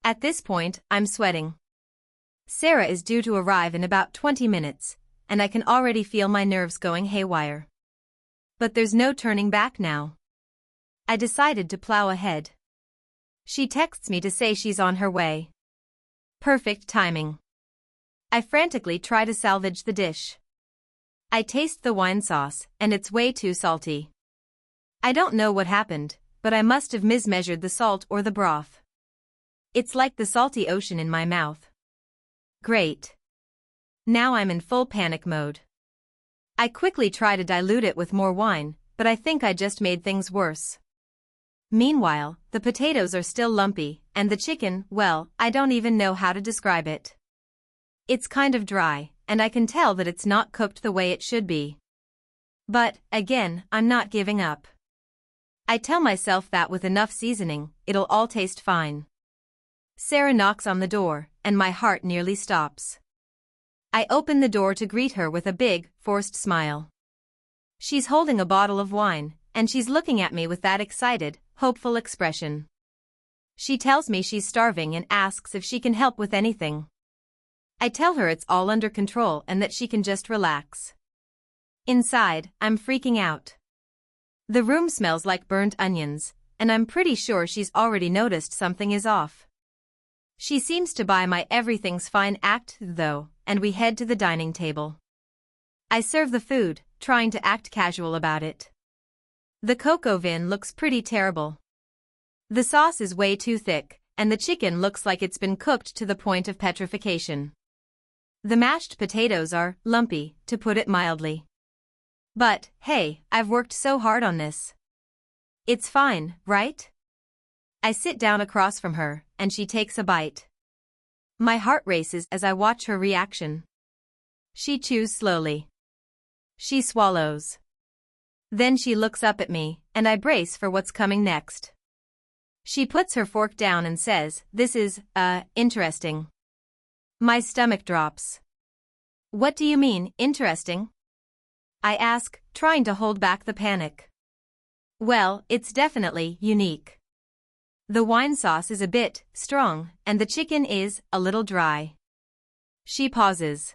At this point, I'm sweating. Sarah is due to arrive in about 20 minutes, and I can already feel my nerves going haywire. But there's no turning back now. I decided to plow ahead. She texts me to say she's on her way. Perfect timing. I frantically try to salvage the dish. I taste the wine sauce, and it's way too salty. I don't know what happened, but I must have mismeasured the salt or the broth. It's like the salty ocean in my mouth. Great. Now I'm in full panic mode. I quickly try to dilute it with more wine, but I think I just made things worse. Meanwhile, the potatoes are still lumpy, and the chicken, well, I don't even know how to describe it. It's kind of dry, and I can tell that it's not cooked the way it should be. But, again, I'm not giving up. I tell myself that with enough seasoning, it'll all taste fine. Sarah knocks on the door, and my heart nearly stops. I open the door to greet her with a big, forced smile. She's holding a bottle of wine, and she's looking at me with that excited, hopeful expression. She tells me she's starving and asks if she can help with anything. I tell her it's all under control and that she can just relax. Inside, I'm freaking out. The room smells like burnt onions, and I'm pretty sure she's already noticed something is off. She seems to buy my everything's fine act, though, and we head to the dining table. I serve the food, trying to act casual about it. The coco vin looks pretty terrible. The sauce is way too thick, and the chicken looks like it's been cooked to the point of petrification. The mashed potatoes are lumpy, to put it mildly. But, hey, I've worked so hard on this. It's fine, right? I sit down across from her, and she takes a bite. My heart races as I watch her reaction. She chews slowly. She swallows. Then she looks up at me, and I brace for what's coming next. She puts her fork down and says, "This is, interesting." My stomach drops. "What do you mean, interesting?" I ask, trying to hold back the panic. "Well, it's definitely unique. The wine sauce is a bit strong, and the chicken is a little dry." She pauses.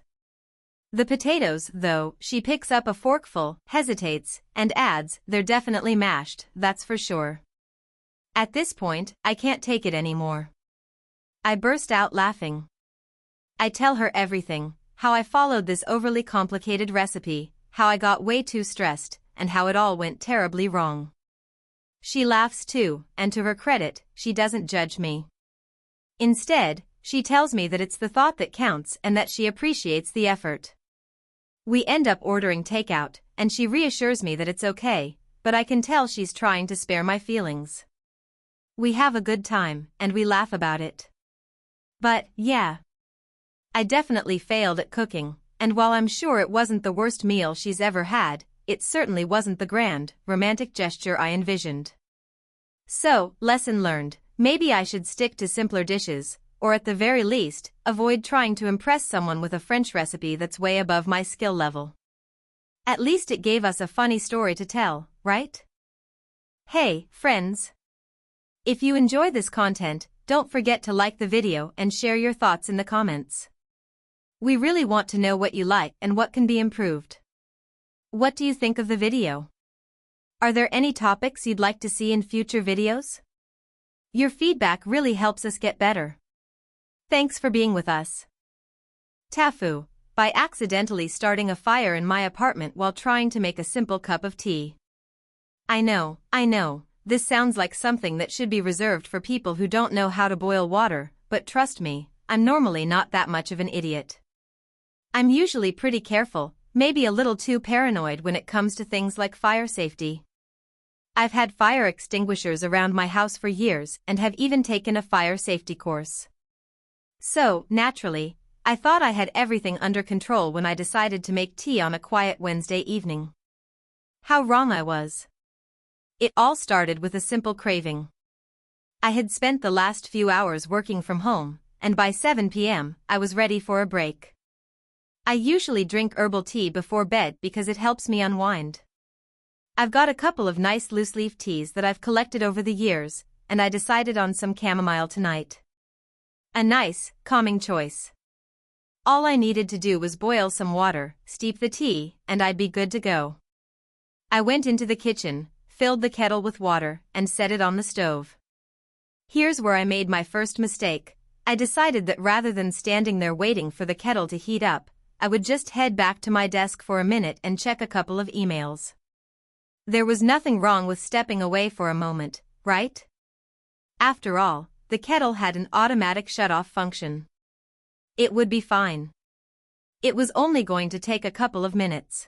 The potatoes, though, she picks up a forkful, hesitates, and adds, "They're definitely mashed, that's for sure." At this point, I can't take it anymore. I burst out laughing. I tell her everything, how I followed this overly complicated recipe, how I got way too stressed, and how it all went terribly wrong. She laughs too, and to her credit, she doesn't judge me. Instead, she tells me that it's the thought that counts and that she appreciates the effort. We end up ordering takeout, and she reassures me that it's okay, but I can tell she's trying to spare my feelings. We have a good time, and we laugh about it. But, yeah. I definitely failed at cooking, and while I'm sure it wasn't the worst meal she's ever had, it certainly wasn't the grand, romantic gesture I envisioned. So, lesson learned, maybe I should stick to simpler dishes, or at the very least, avoid trying to impress someone with a French recipe that's way above my skill level. At least it gave us a funny story to tell, right? Hey, friends! If you enjoy this content, don't forget to like the video and share your thoughts in the comments. We really want to know what you like and what can be improved. What do you think of the video? Are there any topics you'd like to see in future videos? Your feedback really helps us get better. Thanks for being with us. TIFU, by accidentally starting a fire in my apartment while trying to make a simple cup of tea. I know, this sounds like something that should be reserved for people who don't know how to boil water, but trust me, I'm normally not that much of an idiot. I'm usually pretty careful, maybe a little too paranoid when it comes to things like fire safety. I've had fire extinguishers around my house for years and have even taken a fire safety course. So, naturally, I thought I had everything under control when I decided to make tea on a quiet Wednesday evening. How wrong I was. It all started with a simple craving. I had spent the last few hours working from home, and by 7 p.m., I was ready for a break. I usually drink herbal tea before bed because it helps me unwind. I've got a couple of nice loose-leaf teas that I've collected over the years, and I decided on some chamomile tonight. A nice, calming choice. All I needed to do was boil some water, steep the tea, and I'd be good to go. I went into the kitchen, filled the kettle with water, and set it on the stove. Here's where I made my first mistake. I decided that rather than standing there waiting for the kettle to heat up, I would just head back to my desk for a minute and check a couple of emails. There was nothing wrong with stepping away for a moment, right? After all, the kettle had an automatic shut-off function. It would be fine. It was only going to take a couple of minutes.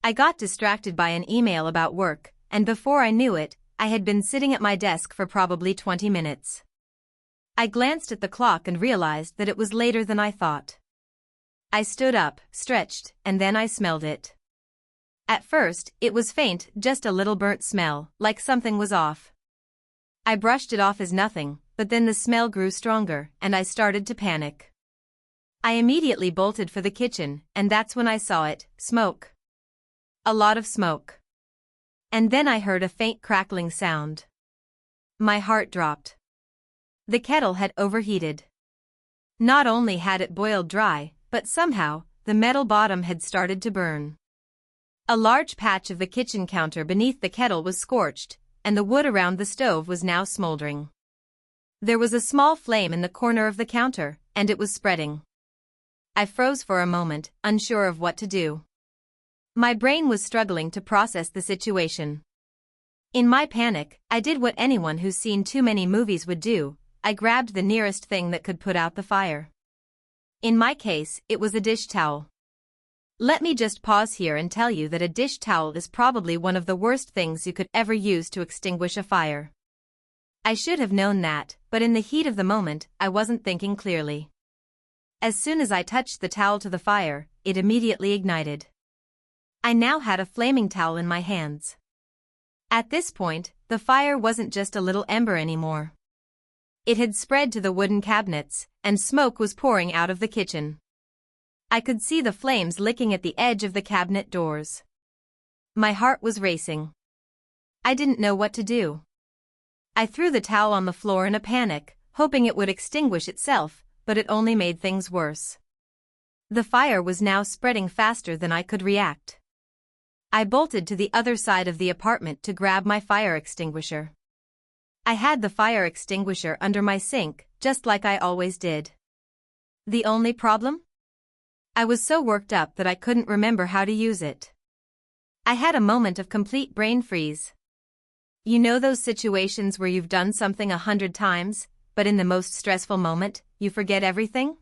I got distracted by an email about work, and before I knew it, I had been sitting at my desk for probably 20 minutes. I glanced at the clock and realized that it was later than I thought. I stood up, stretched, and then I smelled it. At first, it was faint, just a little burnt smell, like something was off. I brushed it off as nothing, but then the smell grew stronger, and I started to panic. I immediately bolted for the kitchen, and that's when I saw it, smoke. A lot of smoke. And then I heard a faint crackling sound. My heart dropped. The kettle had overheated. Not only had it boiled dry, but somehow, the metal bottom had started to burn. A large patch of the kitchen counter beneath the kettle was scorched, and the wood around the stove was now smoldering. There was a small flame in the corner of the counter, and it was spreading. I froze for a moment, unsure of what to do. My brain was struggling to process the situation. In my panic, I did what anyone who's seen too many movies would do. I grabbed the nearest thing that could put out the fire. In my case, it was a dish towel. Let me just pause here and tell you that a dish towel is probably one of the worst things you could ever use to extinguish a fire. I should have known that, but in the heat of the moment, I wasn't thinking clearly. As soon as I touched the towel to the fire, it immediately ignited. I now had a flaming towel in my hands. At this point, the fire wasn't just a little ember anymore. It had spread to the wooden cabinets, and smoke was pouring out of the kitchen. I could see the flames licking at the edge of the cabinet doors. My heart was racing. I didn't know what to do. I threw the towel on the floor in a panic, hoping it would extinguish itself, but it only made things worse. The fire was now spreading faster than I could react. I bolted to the other side of the apartment to grab my fire extinguisher. I had the fire extinguisher under my sink, just like I always did. The only problem? I was so worked up that I couldn't remember how to use it. I had a moment of complete brain freeze. You know those situations where you've done something 100 times, but in the most stressful moment, you forget everything?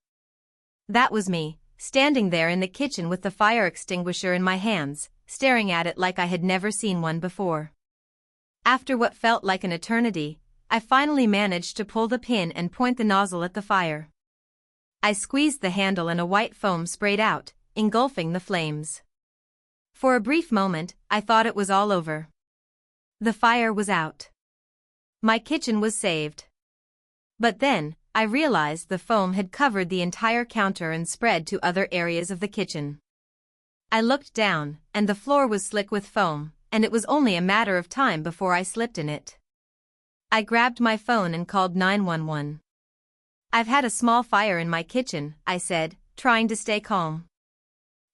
That was me, standing there in the kitchen with the fire extinguisher in my hands, staring at it like I had never seen one before. After what felt like an eternity, I finally managed to pull the pin and point the nozzle at the fire. I squeezed the handle and a white foam sprayed out, engulfing the flames. For a brief moment, I thought it was all over. The fire was out. My kitchen was saved. But then, I realized the foam had covered the entire counter and spread to other areas of the kitchen. I looked down, and the floor was slick with foam, and it was only a matter of time before I slipped in it. I grabbed my phone and called 911. "I've had a small fire in my kitchen," I said, trying to stay calm.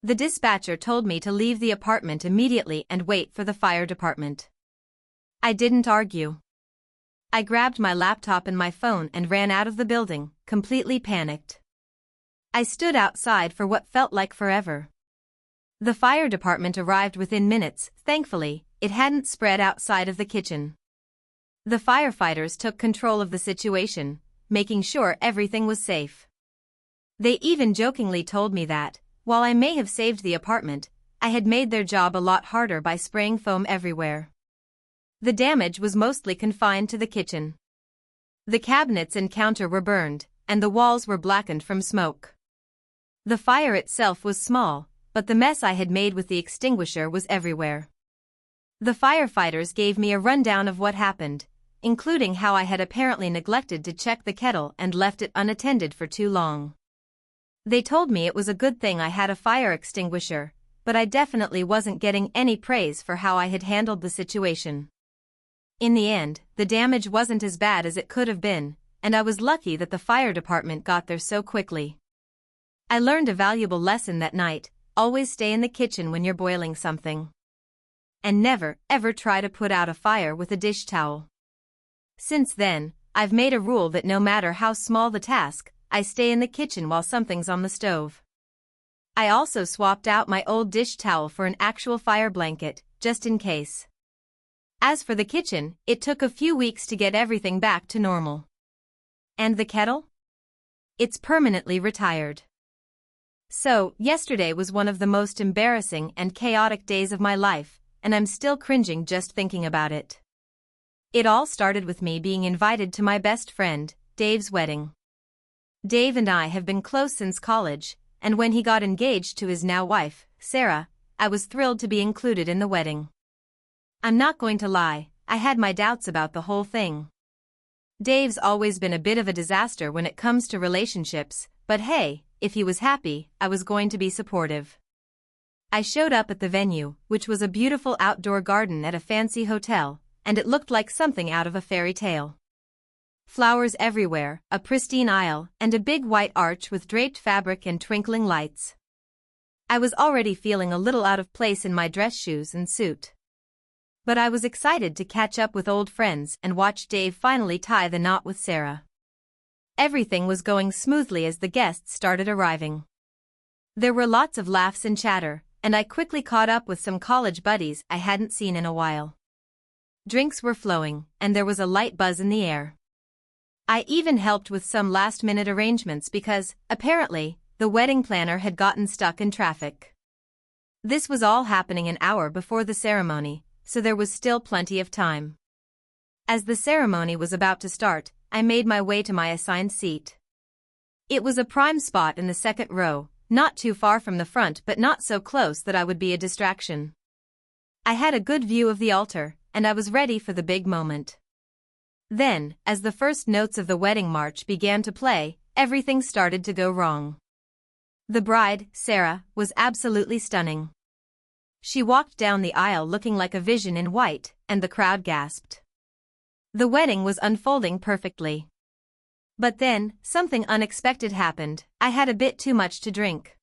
The dispatcher told me to leave the apartment immediately and wait for the fire department. I didn't argue. I grabbed my laptop and my phone and ran out of the building, completely panicked. I stood outside for what felt like forever. The fire department arrived within minutes. Thankfully, it hadn't spread outside of the kitchen. The firefighters took control of the situation, making sure everything was safe. They even jokingly told me that, while I may have saved the apartment, I had made their job a lot harder by spraying foam everywhere. The damage was mostly confined to the kitchen. The cabinets and counter were burned, and the walls were blackened from smoke. The fire itself was small, but the mess I had made with the extinguisher was everywhere. The firefighters gave me a rundown of what happened, including how I had apparently neglected to check the kettle and left it unattended for too long. They told me it was a good thing I had a fire extinguisher, but I definitely wasn't getting any praise for how I had handled the situation. In the end, the damage wasn't as bad as it could have been, and I was lucky that the fire department got there so quickly. I learned a valuable lesson that night: always stay in the kitchen when you're boiling something. And never, ever try to put out a fire with a dish towel. Since then, I've made a rule that no matter how small the task, I stay in the kitchen while something's on the stove. I also swapped out my old dish towel for an actual fire blanket, just in case. As for the kitchen, it took a few weeks to get everything back to normal. And the kettle? It's permanently retired. So, yesterday was one of the most embarrassing and chaotic days of my life, and I'm still cringing just thinking about it. It all started with me being invited to my best friend, Dave's wedding. Dave and I have been close since college, and when he got engaged to his now wife, Sarah, I was thrilled to be included in the wedding. I'm not going to lie, I had my doubts about the whole thing. Dave's always been a bit of a disaster when it comes to relationships, but hey, if he was happy, I was going to be supportive. I showed up at the venue, which was a beautiful outdoor garden at a fancy hotel, and it looked like something out of a fairy tale. Flowers everywhere, a pristine aisle, and a big white arch with draped fabric and twinkling lights. I was already feeling a little out of place in my dress shoes and suit. But I was excited to catch up with old friends and watch Dave finally tie the knot with Sarah. Everything was going smoothly as the guests started arriving. There were lots of laughs and chatter, and I quickly caught up with some college buddies I hadn't seen in a while. Drinks were flowing, and there was a light buzz in the air. I even helped with some last-minute arrangements because, apparently, the wedding planner had gotten stuck in traffic. This was all happening an hour before the ceremony, so there was still plenty of time. As the ceremony was about to start, I made my way to my assigned seat. It was a prime spot in the second row, not too far from the front but not so close that I would be a distraction. I had a good view of the altar, and I was ready for the big moment. Then, as the first notes of the wedding march began to play, everything started to go wrong. The bride, Sarah, was absolutely stunning. She walked down the aisle looking like a vision in white, and the crowd gasped. The wedding was unfolding perfectly. But then, something unexpected happened. I had a bit too much to drink.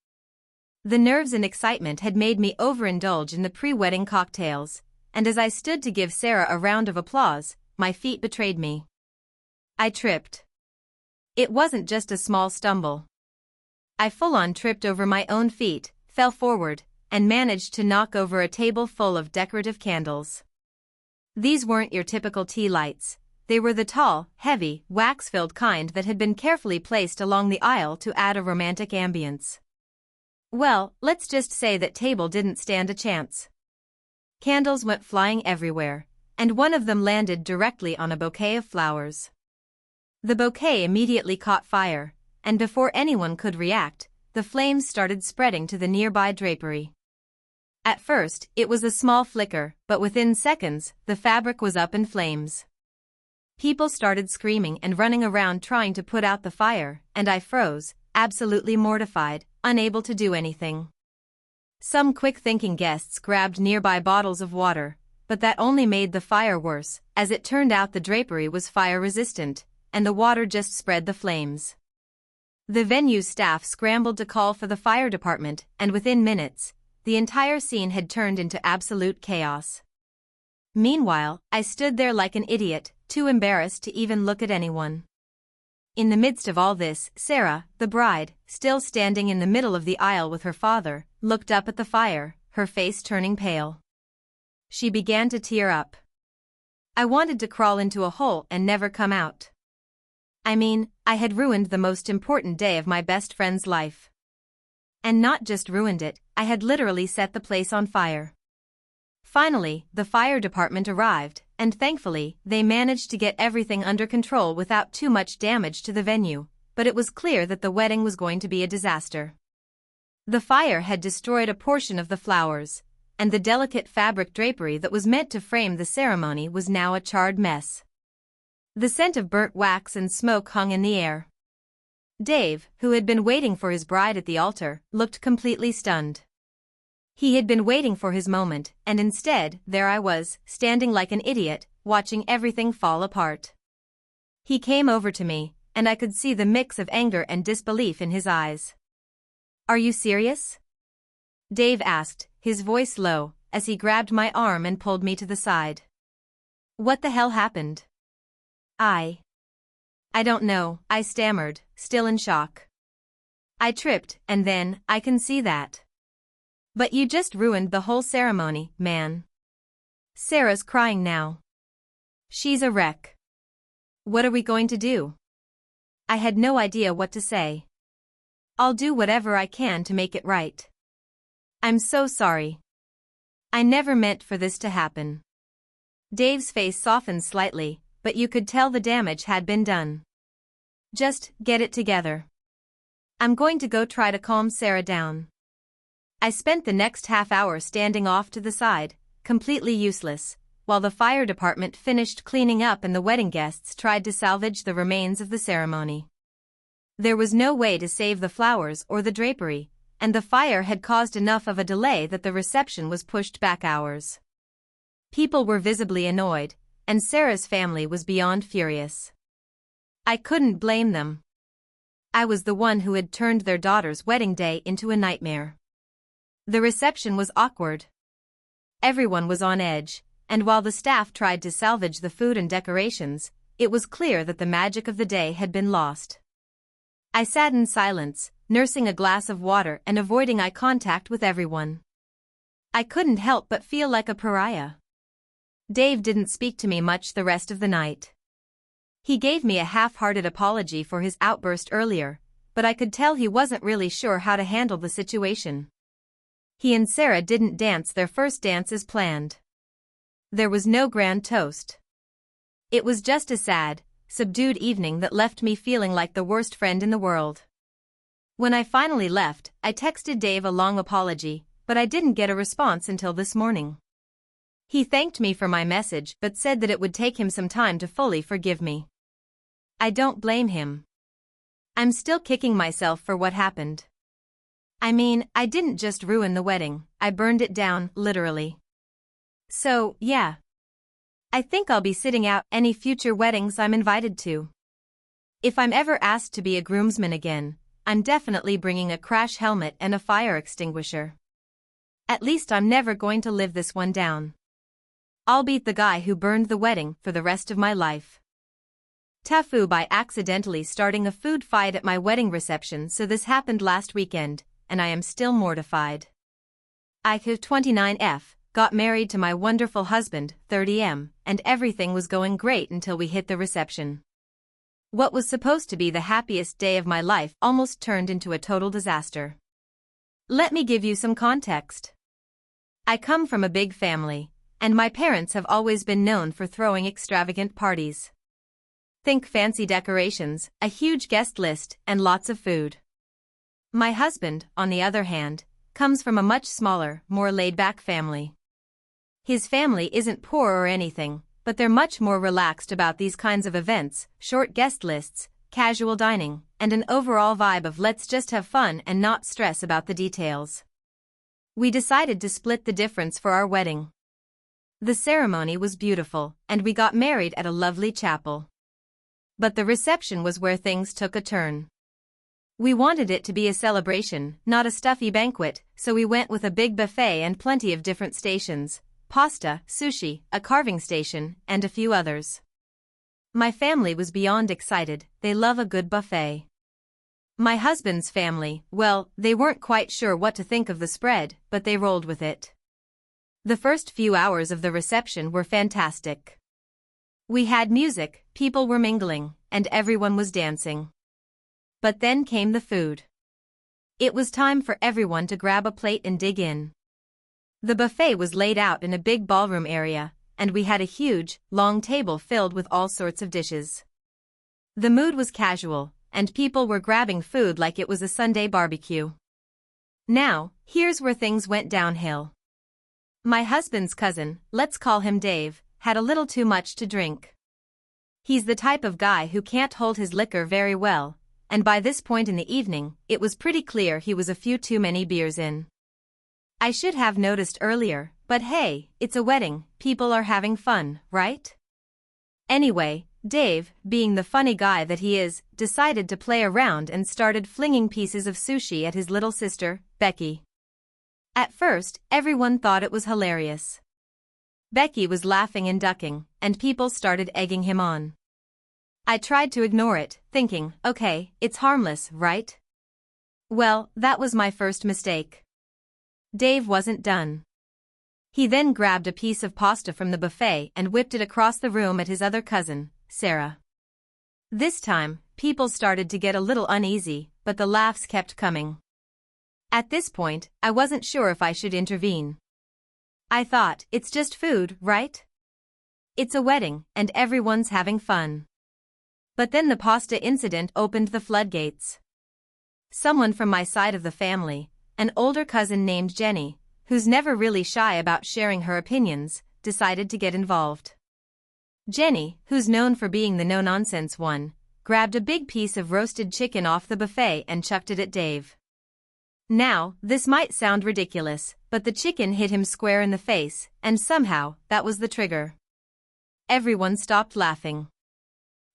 The nerves and excitement had made me overindulge in the pre-wedding cocktails, and as I stood to give Sarah a round of applause, my feet betrayed me. I tripped. It wasn't just a small stumble. I full-on tripped over my own feet, fell forward, and managed to knock over a table full of decorative candles. These weren't your typical tea lights. They were the tall, heavy, wax-filled kind that had been carefully placed along the aisle to add a romantic ambience. Well, let's just say that table didn't stand a chance. Candles went flying everywhere, and one of them landed directly on a bouquet of flowers. The bouquet immediately caught fire, and before anyone could react, the flames started spreading to the nearby drapery. At first, it was a small flicker, but within seconds, the fabric was up in flames. People started screaming and running around trying to put out the fire, and I froze, absolutely mortified, unable to do anything. Some quick-thinking guests grabbed nearby bottles of water, but that only made the fire worse, as it turned out the drapery was fire-resistant, and the water just spread the flames. The venue's staff scrambled to call for the fire department, and within minutes, the entire scene had turned into absolute chaos. Meanwhile, I stood there like an idiot, too embarrassed to even look at anyone. In the midst of all this, Sarah, the bride, still standing in the middle of the aisle with her father, looked up at the fire, her face turning pale. She began to tear up. I wanted to crawl into a hole and never come out. I mean, I had ruined the most important day of my best friend's life. And not just ruined it, I had literally set the place on fire. Finally, the fire department arrived, and thankfully, they managed to get everything under control without too much damage to the venue, but it was clear that the wedding was going to be a disaster. The fire had destroyed a portion of the flowers, and the delicate fabric drapery that was meant to frame the ceremony was now a charred mess. The scent of burnt wax and smoke hung in the air. Dave, who had been waiting for his bride at the altar, looked completely stunned. He had been waiting for his moment, and instead, there I was, standing like an idiot, watching everything fall apart. He came over to me, and I could see the mix of anger and disbelief in his eyes. Are you serious? Dave asked, his voice low, as he grabbed my arm and pulled me to the side. What the hell happened? I don't know, I stammered, still in shock. I tripped, and then, I can see that. But you just ruined the whole ceremony, man. Sarah's crying now. She's a wreck. What are we going to do? I had no idea what to say. I'll do whatever I can to make it right. I'm so sorry. I never meant for this to happen. Dave's face softened slightly, but you could tell the damage had been done. Just get it together. I'm going to go try to calm Sarah down. I spent the next half hour standing off to the side, completely useless, while the fire department finished cleaning up and the wedding guests tried to salvage the remains of the ceremony. There was no way to save the flowers or the drapery, and the fire had caused enough of a delay that the reception was pushed back hours. People were visibly annoyed, and Sarah's family was beyond furious. I couldn't blame them. I was the one who had turned their daughter's wedding day into a nightmare. The reception was awkward. Everyone was on edge, and while the staff tried to salvage the food and decorations, it was clear that the magic of the day had been lost. I sat in silence, nursing a glass of water and avoiding eye contact with everyone. I couldn't help but feel like a pariah. Dave didn't speak to me much the rest of the night. He gave me a half-hearted apology for his outburst earlier, but I could tell he wasn't really sure how to handle the situation. He and Sarah didn't dance their first dance as planned. There was no grand toast. It was just a sad, subdued evening that left me feeling like the worst friend in the world. When I finally left, I texted Dave a long apology, but I didn't get a response until this morning. He thanked me for my message but said that it would take him some time to fully forgive me. I don't blame him. I'm still kicking myself for what happened. I mean, I didn't just ruin the wedding, I burned it down, literally. So, yeah. I think I'll be sitting out any future weddings I'm invited to. If I'm ever asked to be a groomsman again, I'm definitely bringing a crash helmet and a fire extinguisher. At least I'm never going to live this one down. I'll beat the guy who burned the wedding for the rest of my life. TIFU by accidentally starting a food fight at my wedding reception, so this happened last weekend, and I am still mortified. IQ 29F, got married to my wonderful husband, 30M, and everything was going great until we hit the reception. What was supposed to be the happiest day of my life almost turned into a total disaster. Let me give you some context. I come from a big family, and my parents have always been known for throwing extravagant parties. Think fancy decorations, a huge guest list, and lots of food. My husband, on the other hand, comes from a much smaller, more laid-back family. His family isn't poor or anything, but they're much more relaxed about these kinds of events, short guest lists, casual dining, and an overall vibe of let's just have fun and not stress about the details. We decided to split the difference for our wedding. The ceremony was beautiful, and we got married at a lovely chapel. But the reception was where things took a turn. We wanted it to be a celebration, not a stuffy banquet, so we went with a big buffet and plenty of different stations: pasta, sushi, a carving station, and a few others. My family was beyond excited, they love a good buffet. My husband's family, well, they weren't quite sure what to think of the spread, but they rolled with it. The first few hours of the reception were fantastic. We had music, people were mingling, and everyone was dancing. But then came the food. It was time for everyone to grab a plate and dig in. The buffet was laid out in a big ballroom area, and we had a huge, long table filled with all sorts of dishes. The mood was casual, and people were grabbing food like it was a Sunday barbecue. Now, here's where things went downhill. My husband's cousin, let's call him Dave, had a little too much to drink. He's the type of guy who can't hold his liquor very well, and by this point in the evening, it was pretty clear he was a few too many beers in. I should have noticed earlier, but hey, it's a wedding, people are having fun, right? Anyway, Dave, being the funny guy that he is, decided to play around and started flinging pieces of sushi at his little sister, Becky. At first, everyone thought it was hilarious. Becky was laughing and ducking, and people started egging him on. I tried to ignore it, thinking, okay, it's harmless, right? Well, that was my first mistake. Dave wasn't done. He then grabbed a piece of pasta from the buffet and whipped it across the room at his other cousin, Sarah. This time, people started to get a little uneasy, but the laughs kept coming. At this point, I wasn't sure if I should intervene. I thought, it's just food, right? It's a wedding, and everyone's having fun. But then the pasta incident opened the floodgates. Someone from my side of the family, an older cousin named Jenny, who's never really shy about sharing her opinions, decided to get involved. Jenny, who's known for being the no-nonsense one, grabbed a big piece of roasted chicken off the buffet and chucked it at Dave. Now, this might sound ridiculous, but the chicken hit him square in the face, and somehow, that was the trigger. Everyone stopped laughing.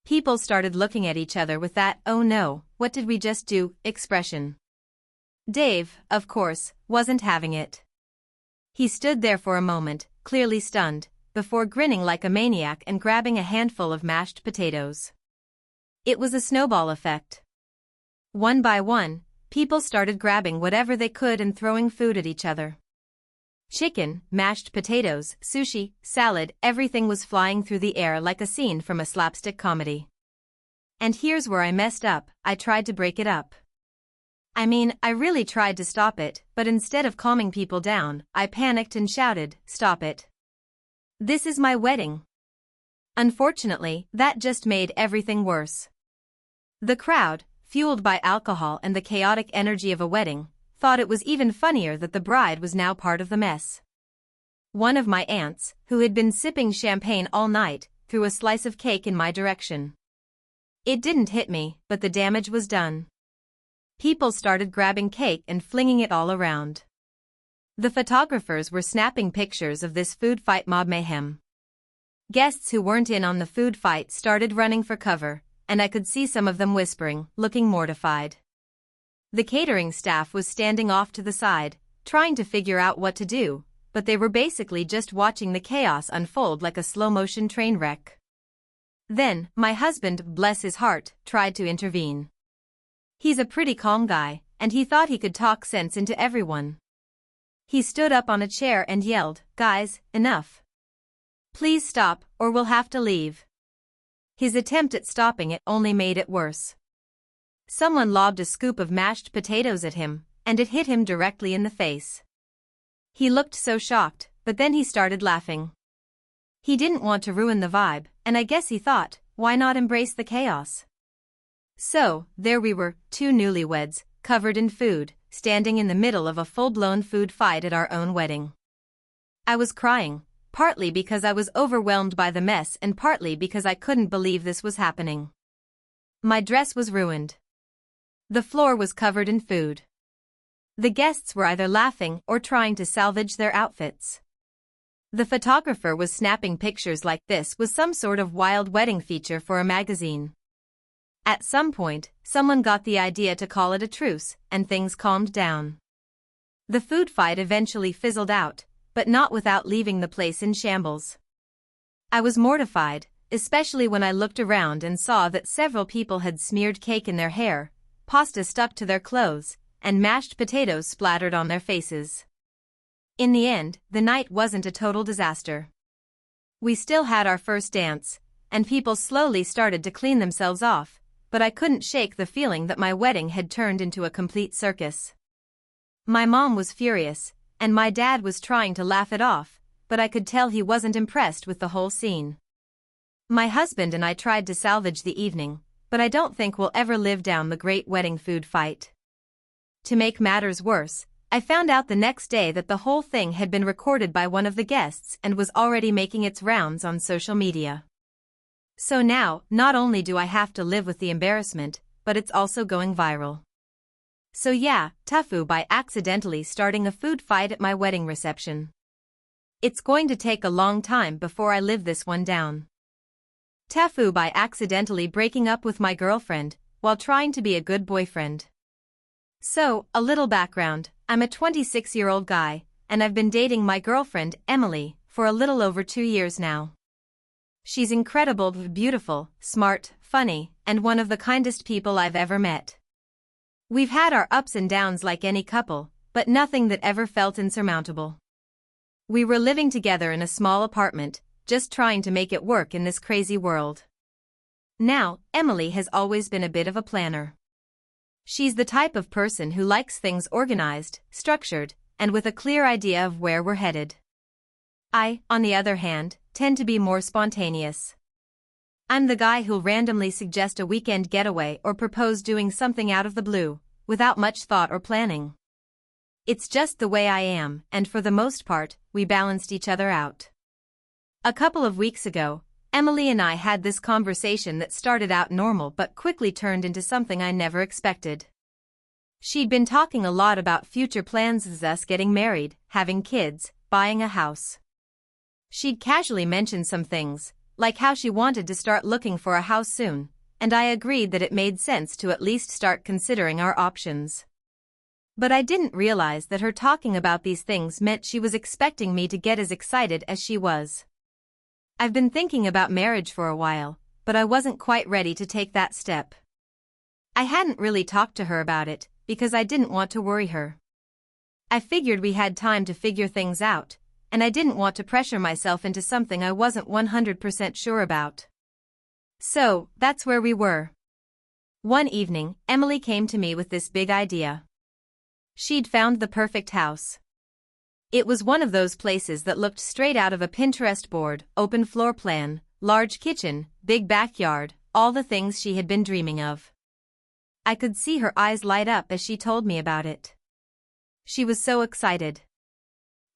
People started looking at each other with that, oh no, what did we just do, expression. Dave, of course, wasn't having it. He stood there for a moment, clearly stunned, before grinning like a maniac and grabbing a handful of mashed potatoes. It was a snowball effect. One by one, people started grabbing whatever they could and throwing food at each other. Chicken, mashed potatoes, sushi, salad, everything was flying through the air like a scene from a slapstick comedy. And here's where I messed up, I tried to break it up. I really tried to stop it, but instead of calming people down, I panicked and shouted, "Stop it. This is my wedding." Unfortunately, that just made everything worse. The crowd, fueled by alcohol and the chaotic energy of a wedding, thought it was even funnier that the bride was now part of the mess. One of my aunts, who had been sipping champagne all night, threw a slice of cake in my direction. It didn't hit me, but the damage was done. People started grabbing cake and flinging it all around. The photographers were snapping pictures of this food fight mob mayhem. Guests who weren't in on the food fight started running for cover, and I could see some of them whispering, looking mortified. The catering staff was standing off to the side, trying to figure out what to do, but they were basically just watching the chaos unfold like a slow-motion train wreck. Then, my husband, bless his heart, tried to intervene. He's a pretty calm guy, and he thought he could talk sense into everyone. He stood up on a chair and yelled, "Guys, enough. Please stop, or we'll have to leave." His attempt at stopping it only made it worse. Someone lobbed a scoop of mashed potatoes at him, and it hit him directly in the face. He looked so shocked, but then he started laughing. He didn't want to ruin the vibe, and I guess he thought, why not embrace the chaos? So, there we were, two newlyweds, covered in food, standing in the middle of a full-blown food fight at our own wedding. I was crying, partly because I was overwhelmed by the mess and partly because I couldn't believe this was happening. My dress was ruined. The floor was covered in food. The guests were either laughing or trying to salvage their outfits. The photographer was snapping pictures like this was some sort of wild wedding feature for a magazine. At some point, someone got the idea to call it a truce, and things calmed down. The food fight eventually fizzled out, but not without leaving the place in shambles. I was mortified, especially when I looked around and saw that several people had smeared cake in their hair, pasta stuck to their clothes, and mashed potatoes splattered on their faces. In the end, the night wasn't a total disaster. We still had our first dance, and people slowly started to clean themselves off, but I couldn't shake the feeling that my wedding had turned into a complete circus. My mom was furious, and my dad was trying to laugh it off, but I could tell he wasn't impressed with the whole scene. My husband and I tried to salvage the evening, but I don't think we'll ever live down the great wedding food fight. To make matters worse, I found out the next day that the whole thing had been recorded by one of the guests and was already making its rounds on social media. So now, not only do I have to live with the embarrassment, but it's also going viral. So yeah, TIFU by accidentally starting a food fight at my wedding reception. It's going to take a long time before I live this one down. TIFU by accidentally breaking up with my girlfriend while trying to be a good boyfriend. So, a little background, I'm a 26-year-old guy, and I've been dating my girlfriend, Emily, for a little over 2 years now. She's incredible, beautiful, smart, funny, and one of the kindest people I've ever met. We've had our ups and downs like any couple, but nothing that ever felt insurmountable. We were living together in a small apartment, just trying to make it work in this crazy world. Now, Emily has always been a bit of a planner. She's the type of person who likes things organized, structured, and with a clear idea of where we're headed. I, on the other hand, tend to be more spontaneous. I'm the guy who'll randomly suggest a weekend getaway or propose doing something out of the blue, without much thought or planning. It's just the way I am, and for the most part, we balanced each other out. A couple of weeks ago, Emily and I had this conversation that started out normal but quickly turned into something I never expected. She'd been talking a lot about future plans as us getting married, having kids, buying a house. She'd casually mentioned some things, like how she wanted to start looking for a house soon, and I agreed that it made sense to at least start considering our options. But I didn't realize that her talking about these things meant she was expecting me to get as excited as she was. I've been thinking about marriage for a while, but I wasn't quite ready to take that step. I hadn't really talked to her about it, because I didn't want to worry her. I figured we had time to figure things out, and I didn't want to pressure myself into something I wasn't 100% sure about. So, that's where we were. One evening, Emily came to me with this big idea. She'd found the perfect house. It was one of those places that looked straight out of a Pinterest board, open floor plan, large kitchen, big backyard, all the things she had been dreaming of. I could see her eyes light up as she told me about it. She was so excited.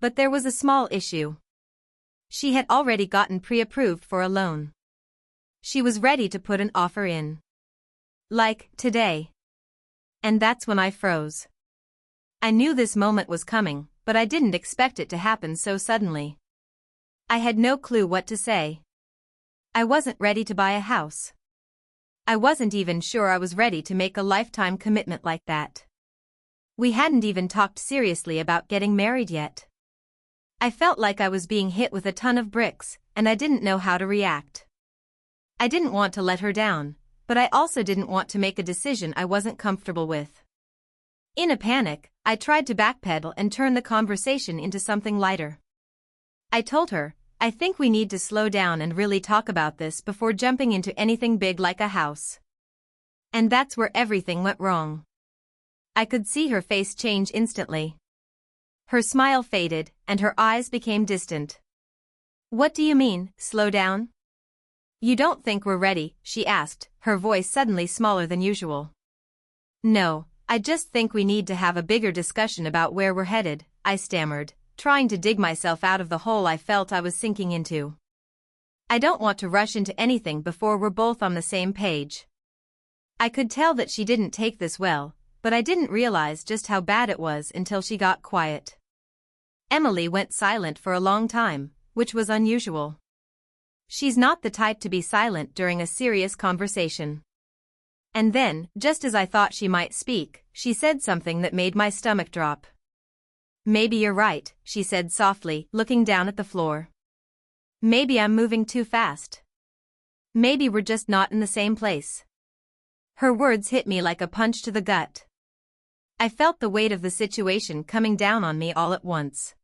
But there was a small issue. She had already gotten pre-approved for a loan. She was ready to put an offer in. Like, today. And that's when I froze. I knew this moment was coming, but I didn't expect it to happen so suddenly. I had no clue what to say. I wasn't ready to buy a house. I wasn't even sure I was ready to make a lifetime commitment like that. We hadn't even talked seriously about getting married yet. I felt like I was being hit with a ton of bricks, and I didn't know how to react. I didn't want to let her down, but I also didn't want to make a decision I wasn't comfortable with. In a panic, I tried to backpedal and turn the conversation into something lighter. I told her, I think we need to slow down and really talk about this before jumping into anything big like a house. And that's where everything went wrong. I could see her face change instantly. Her smile faded, and her eyes became distant. What do you mean, slow down? You don't think we're ready, she asked, her voice suddenly smaller than usual. No, I just think we need to have a bigger discussion about where we're headed, I stammered, trying to dig myself out of the hole I felt I was sinking into. I don't want to rush into anything before we're both on the same page. I could tell that she didn't take this well, but I didn't realize just how bad it was until she got quiet. Emily went silent for a long time, which was unusual. She's not the type to be silent during a serious conversation. And then, just as I thought she might speak, she said something that made my stomach drop. Maybe you're right, she said softly, looking down at the floor. Maybe I'm moving too fast. Maybe we're just not in the same place. Her words hit me like a punch to the gut. I felt the weight of the situation coming down on me all at once.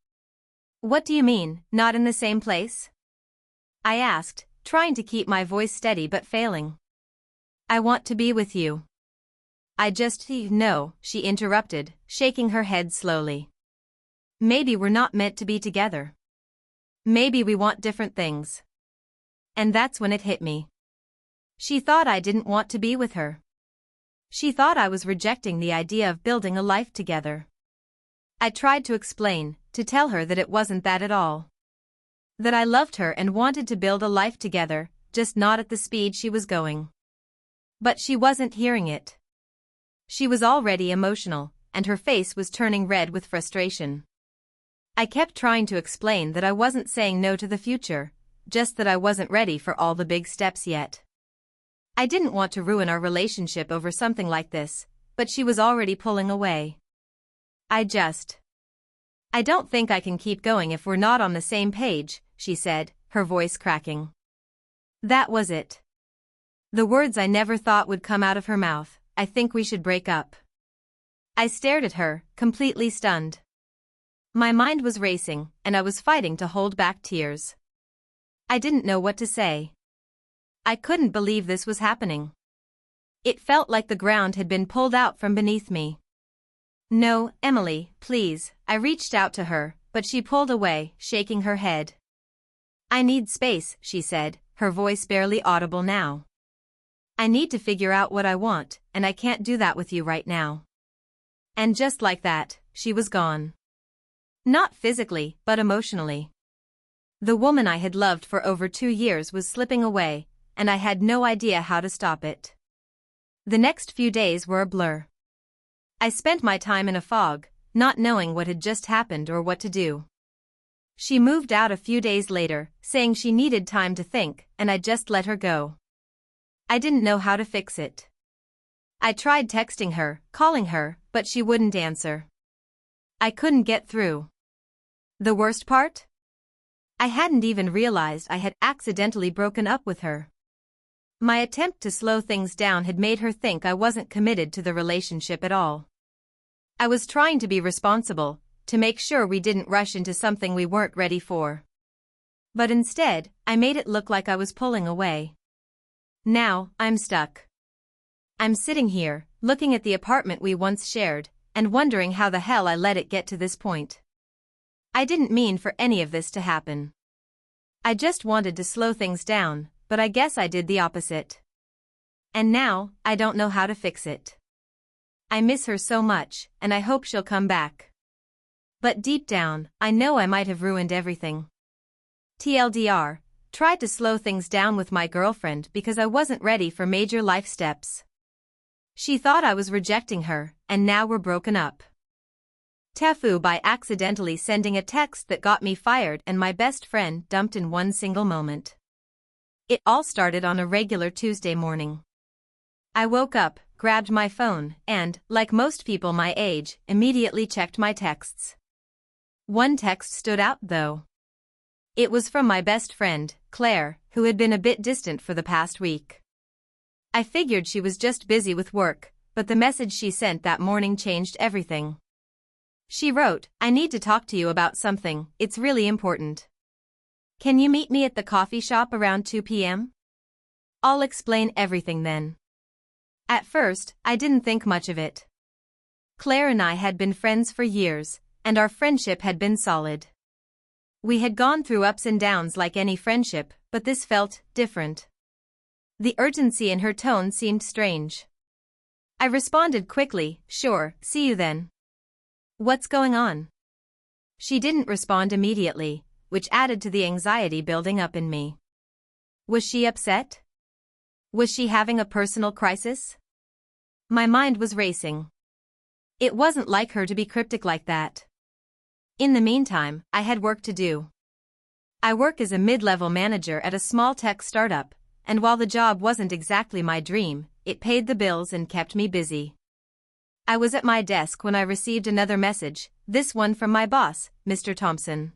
What do you mean, not in the same place? I asked, trying to keep my voice steady but failing. I want to be with you. No, she interrupted, shaking her head slowly. Maybe we're not meant to be together. Maybe we want different things. And that's when it hit me. She thought I didn't want to be with her. She thought I was rejecting the idea of building a life together. I tried to explain, to tell her that it wasn't that at all. That I loved her and wanted to build a life together, just not at the speed she was going. But she wasn't hearing it. She was already emotional, and her face was turning red with frustration. I kept trying to explain that I wasn't saying no to the future, just that I wasn't ready for all the big steps yet. I didn't want to ruin our relationship over something like this, but she was already pulling away. I don't think I can keep going if we're not on the same page, she said, her voice cracking. That was it. The words I never thought would come out of her mouth. I think we should break up. I stared at her, completely stunned. My mind was racing, and I was fighting to hold back tears. I didn't know what to say. I couldn't believe this was happening. It felt like the ground had been pulled out from beneath me. No, Emily, please, I reached out to her, but she pulled away, shaking her head. I need space, she said, her voice barely audible now. I need to figure out what I want, and I can't do that with you right now. And just like that, she was gone. Not physically, but emotionally. The woman I had loved for over 2 years was slipping away, and I had no idea how to stop it. The next few days were a blur. I spent my time in a fog, not knowing what had just happened or what to do. She moved out a few days later, saying she needed time to think, and I just let her go. I didn't know how to fix it. I tried texting her, calling her, but she wouldn't answer. I couldn't get through. The worst part? I hadn't even realized I had accidentally broken up with her. My attempt to slow things down had made her think I wasn't committed to the relationship at all. I was trying to be responsible, to make sure we didn't rush into something we weren't ready for. But instead, I made it look like I was pulling away. Now, I'm stuck. I'm sitting here, looking at the apartment we once shared, and wondering how the hell I let it get to this point. I didn't mean for any of this to happen. I just wanted to slow things down, but I guess I did the opposite. And now, I don't know how to fix it. I miss her so much, and I hope she'll come back. But deep down, I know I might have ruined everything. TLDR, tried to slow things down with my girlfriend because I wasn't ready for major life steps. She thought I was rejecting her, and now we're broken up. TIFU by accidentally sending a text that got me fired and my best friend dumped in one single moment. It all started on a regular Tuesday morning. I woke up, grabbed my phone, and, like most people my age, immediately checked my texts. One text stood out, though. It was from my best friend, Claire, who had been a bit distant for the past week. I figured she was just busy with work, but the message she sent that morning changed everything. She wrote, "I need to talk to you about something, it's really important. Can you meet me at the coffee shop around 2 p.m? I'll explain everything then." At first, I didn't think much of it. Claire and I had been friends for years, and our friendship had been solid. We had gone through ups and downs like any friendship, but this felt different. The urgency in her tone seemed strange. I responded quickly, "Sure, see you then." "What's going on?" She didn't respond immediately, which added to the anxiety building up in me. Was she upset? Was she having a personal crisis? My mind was racing. It wasn't like her to be cryptic like that. In the meantime, I had work to do. I work as a mid-level manager at a small tech startup, and while the job wasn't exactly my dream, it paid the bills and kept me busy. I was at my desk when I received another message, this one from my boss, Mr. Thompson.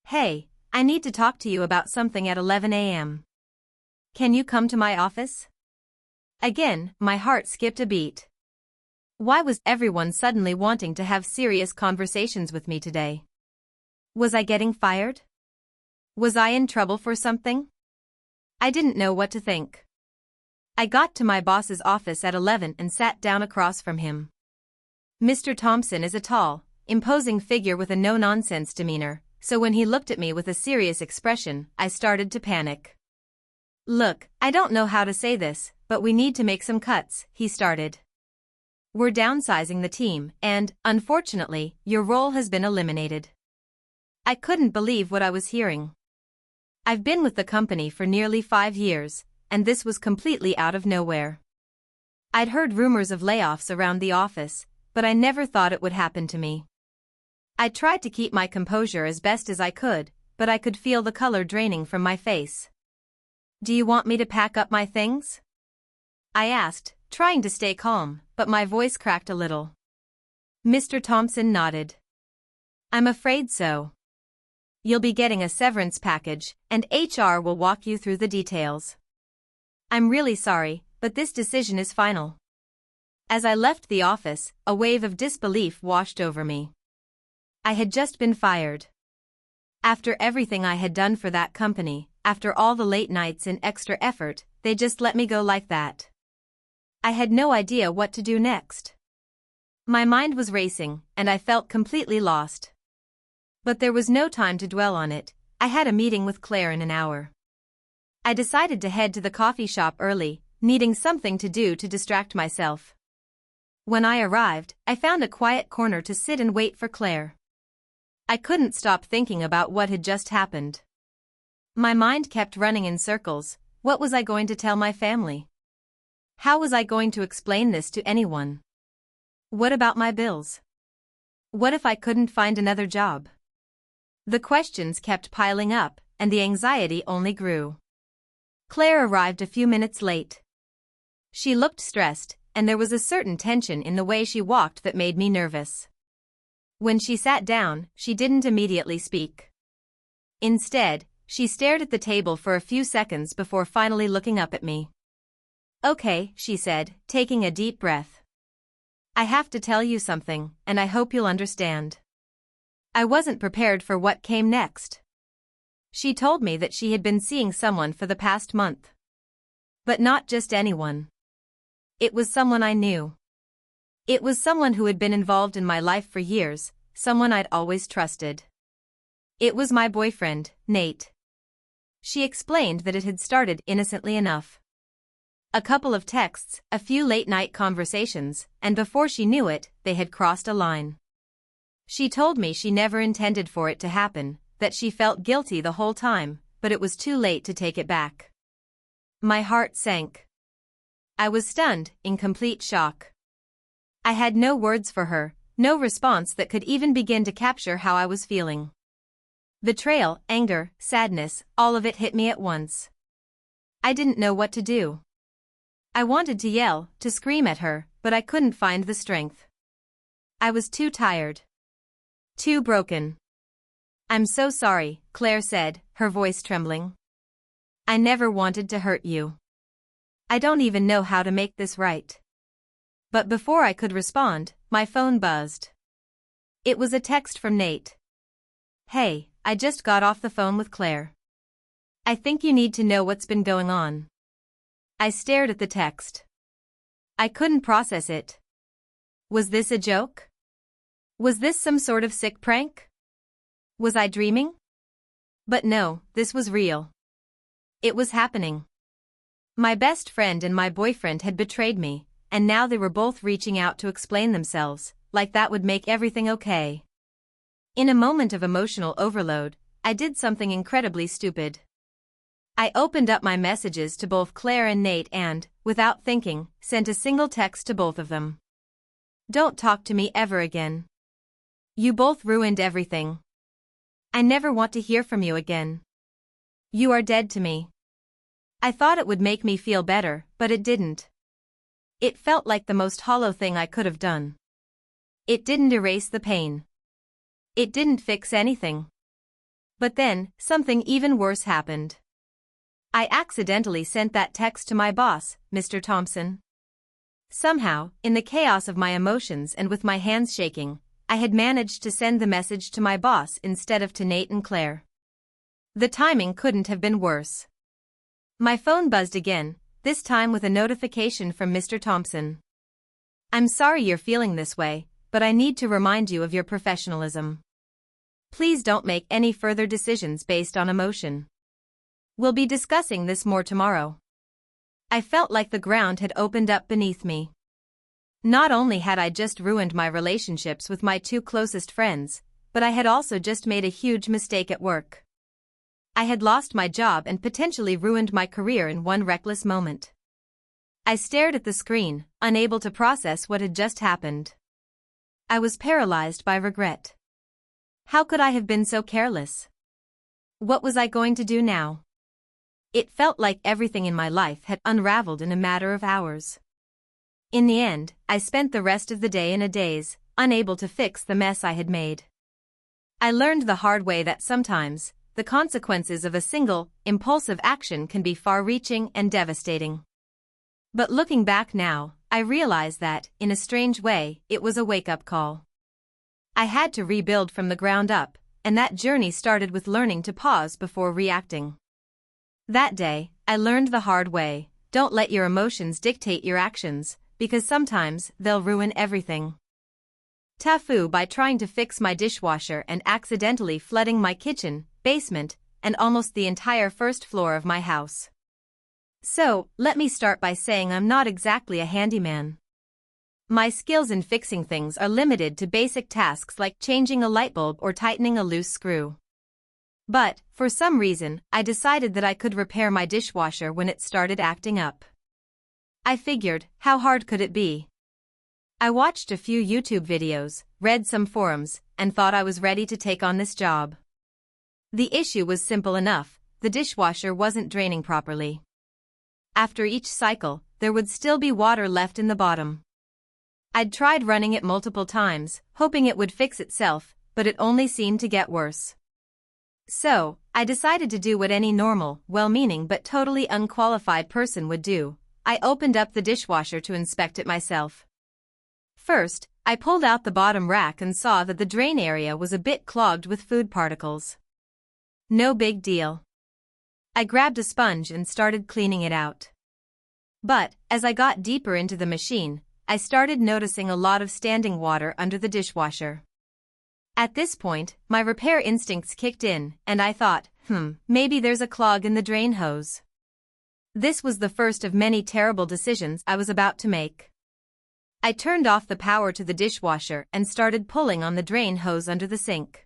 "Hey, I need to talk to you about something at 11 a.m. Can you come to my office?" Again, my heart skipped a beat. Why was everyone suddenly wanting to have serious conversations with me today? Was I getting fired? Was I in trouble for something? I didn't know what to think. I got to my boss's office at 11 and sat down across from him. Mr. Thompson is a tall, imposing figure with a no-nonsense demeanor, so when he looked at me with a serious expression, I started to panic. "Look, I don't know how to say this, but we need to make some cuts," he started. "We're downsizing the team, and, unfortunately, your role has been eliminated." I couldn't believe what I was hearing. I've been with the company for nearly 5 years, and this was completely out of nowhere. I'd heard rumors of layoffs around the office, but I never thought it would happen to me. I tried to keep my composure as best as I could, but I could feel the color draining from my face. "Do you want me to pack up my things?" I asked, trying to stay calm, but my voice cracked a little. Mr. Thompson nodded. "I'm afraid so. You'll be getting a severance package, and HR will walk you through the details. I'm really sorry, but this decision is final." As I left the office, a wave of disbelief washed over me. I had just been fired. After everything I had done for that company, after all the late nights and extra effort, they just let me go like that. I had no idea what to do next. My mind was racing, and I felt completely lost. But there was no time to dwell on it. I had a meeting with Claire in an hour. I decided to head to the coffee shop early, needing something to do to distract myself. When I arrived, I found a quiet corner to sit and wait for Claire. I couldn't stop thinking about what had just happened. My mind kept running in circles. What was I going to tell my family? How was I going to explain this to anyone? What about my bills? What if I couldn't find another job? The questions kept piling up, and the anxiety only grew. Claire arrived a few minutes late. She looked stressed, and there was a certain tension in the way she walked that made me nervous. When she sat down, she didn't immediately speak. Instead, she stared at the table for a few seconds before finally looking up at me. "Okay," she said, taking a deep breath. "I have to tell you something, and I hope you'll understand." I wasn't prepared for what came next. She told me that she had been seeing someone for the past month. But not just anyone. It was someone I knew. It was someone who had been involved in my life for years, someone I'd always trusted. It was my boyfriend, Nate. She explained that it had started innocently enough. A couple of texts, a few late-night conversations, and before she knew it, they had crossed a line. She told me she never intended for it to happen, that she felt guilty the whole time, but it was too late to take it back. My heart sank. I was stunned, in complete shock. I had no words for her, no response that could even begin to capture how I was feeling. Betrayal, anger, sadness, all of it hit me at once. I didn't know what to do. I wanted to yell, to scream at her, but I couldn't find the strength. I was too tired. Too broken. "I'm so sorry," Claire said, her voice trembling. "I never wanted to hurt you. I don't even know how to make this right." But before I could respond, my phone buzzed. It was a text from Nate. "Hey, I just got off the phone with Claire. I think you need to know what's been going on." I stared at the text. I couldn't process it. Was this a joke? Was this some sort of sick prank? Was I dreaming? But no, this was real. It was happening. My best friend and my boyfriend had betrayed me, and now they were both reaching out to explain themselves, like that would make everything okay. In a moment of emotional overload, I did something incredibly stupid. I opened up my messages to both Claire and Nate and, without thinking, sent a single text to both of them. "Don't talk to me ever again. You both ruined everything. I never want to hear from you again. You are dead to me." I thought it would make me feel better, but it didn't. It felt like the most hollow thing I could have done. It didn't erase the pain. It didn't fix anything. But then, something even worse happened. I accidentally sent that text to my boss, Mr. Thompson. Somehow, in the chaos of my emotions and with my hands shaking, I had managed to send the message to my boss instead of to Nate and Claire. The timing couldn't have been worse. My phone buzzed again, this time with a notification from Mr. Thompson. "I'm sorry you're feeling this way, but I need to remind you of your professionalism. Please don't make any further decisions based on emotion. We'll be discussing this more tomorrow." I felt like the ground had opened up beneath me. Not only had I just ruined my relationships with my two closest friends, but I had also just made a huge mistake at work. I had lost my job and potentially ruined my career in one reckless moment. I stared at the screen, unable to process what had just happened. I was paralyzed by regret. How could I have been so careless? What was I going to do now? It felt like everything in my life had unraveled in a matter of hours. In the end, I spent the rest of the day in a daze, unable to fix the mess I had made. I learned the hard way that sometimes, the consequences of a single, impulsive action can be far-reaching and devastating. But looking back now, I realize that, in a strange way, it was a wake-up call. I had to rebuild from the ground up, and that journey started with learning to pause before reacting. That day, I learned the hard way: don't let your emotions dictate your actions, because sometimes they'll ruin everything. TIFU by trying to fix my dishwasher and accidentally flooding my kitchen, basement, and almost the entire first floor of my house. So, let me start by saying I'm not exactly a handyman. My skills in fixing things are limited to basic tasks like changing a light bulb or tightening a loose screw. But, for some reason, I decided that I could repair my dishwasher when it started acting up. I figured, how hard could it be? I watched a few YouTube videos, read some forums, and thought I was ready to take on this job. The issue was simple enough: the dishwasher wasn't draining properly. After each cycle, there would still be water left in the bottom. I'd tried running it multiple times, hoping it would fix itself, but it only seemed to get worse. So, I decided to do what any normal, well-meaning but totally unqualified person would do. I opened up the dishwasher to inspect it myself. First, I pulled out the bottom rack and saw that the drain area was a bit clogged with food particles. No big deal. I grabbed a sponge and started cleaning it out. But, as I got deeper into the machine, I started noticing a lot of standing water under the dishwasher. At this point, my repair instincts kicked in, and I thought, maybe there's a clog in the drain hose. This was the first of many terrible decisions I was about to make. I turned off the power to the dishwasher and started pulling on the drain hose under the sink.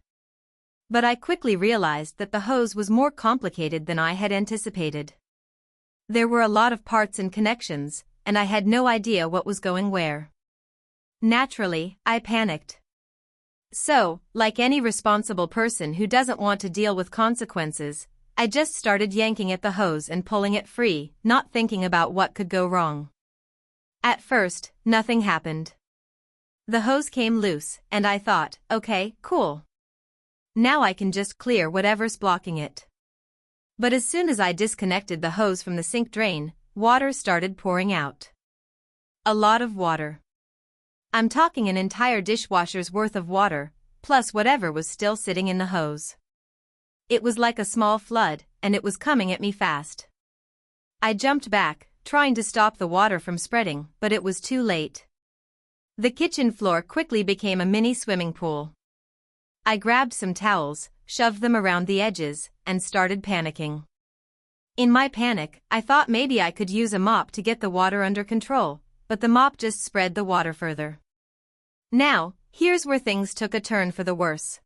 But I quickly realized that the hose was more complicated than I had anticipated. There were a lot of parts and connections, and I had no idea what was going where. Naturally, I panicked. So, like any responsible person who doesn't want to deal with consequences, I just started yanking at the hose and pulling it free, not thinking about what could go wrong. At first, nothing happened. The hose came loose, and I thought, okay, cool. Now I can just clear whatever's blocking it. But as soon as I disconnected the hose from the sink drain, water started pouring out. A lot of water. I'm talking an entire dishwasher's worth of water, plus whatever was still sitting in the hose. It was like a small flood, and it was coming at me fast. I jumped back, trying to stop the water from spreading, but it was too late. The kitchen floor quickly became a mini swimming pool. I grabbed some towels, shoved them around the edges, and started panicking. In my panic, I thought maybe I could use a mop to get the water under control, but the mop just spread the water further. Now, here's where things took a turn for the worse.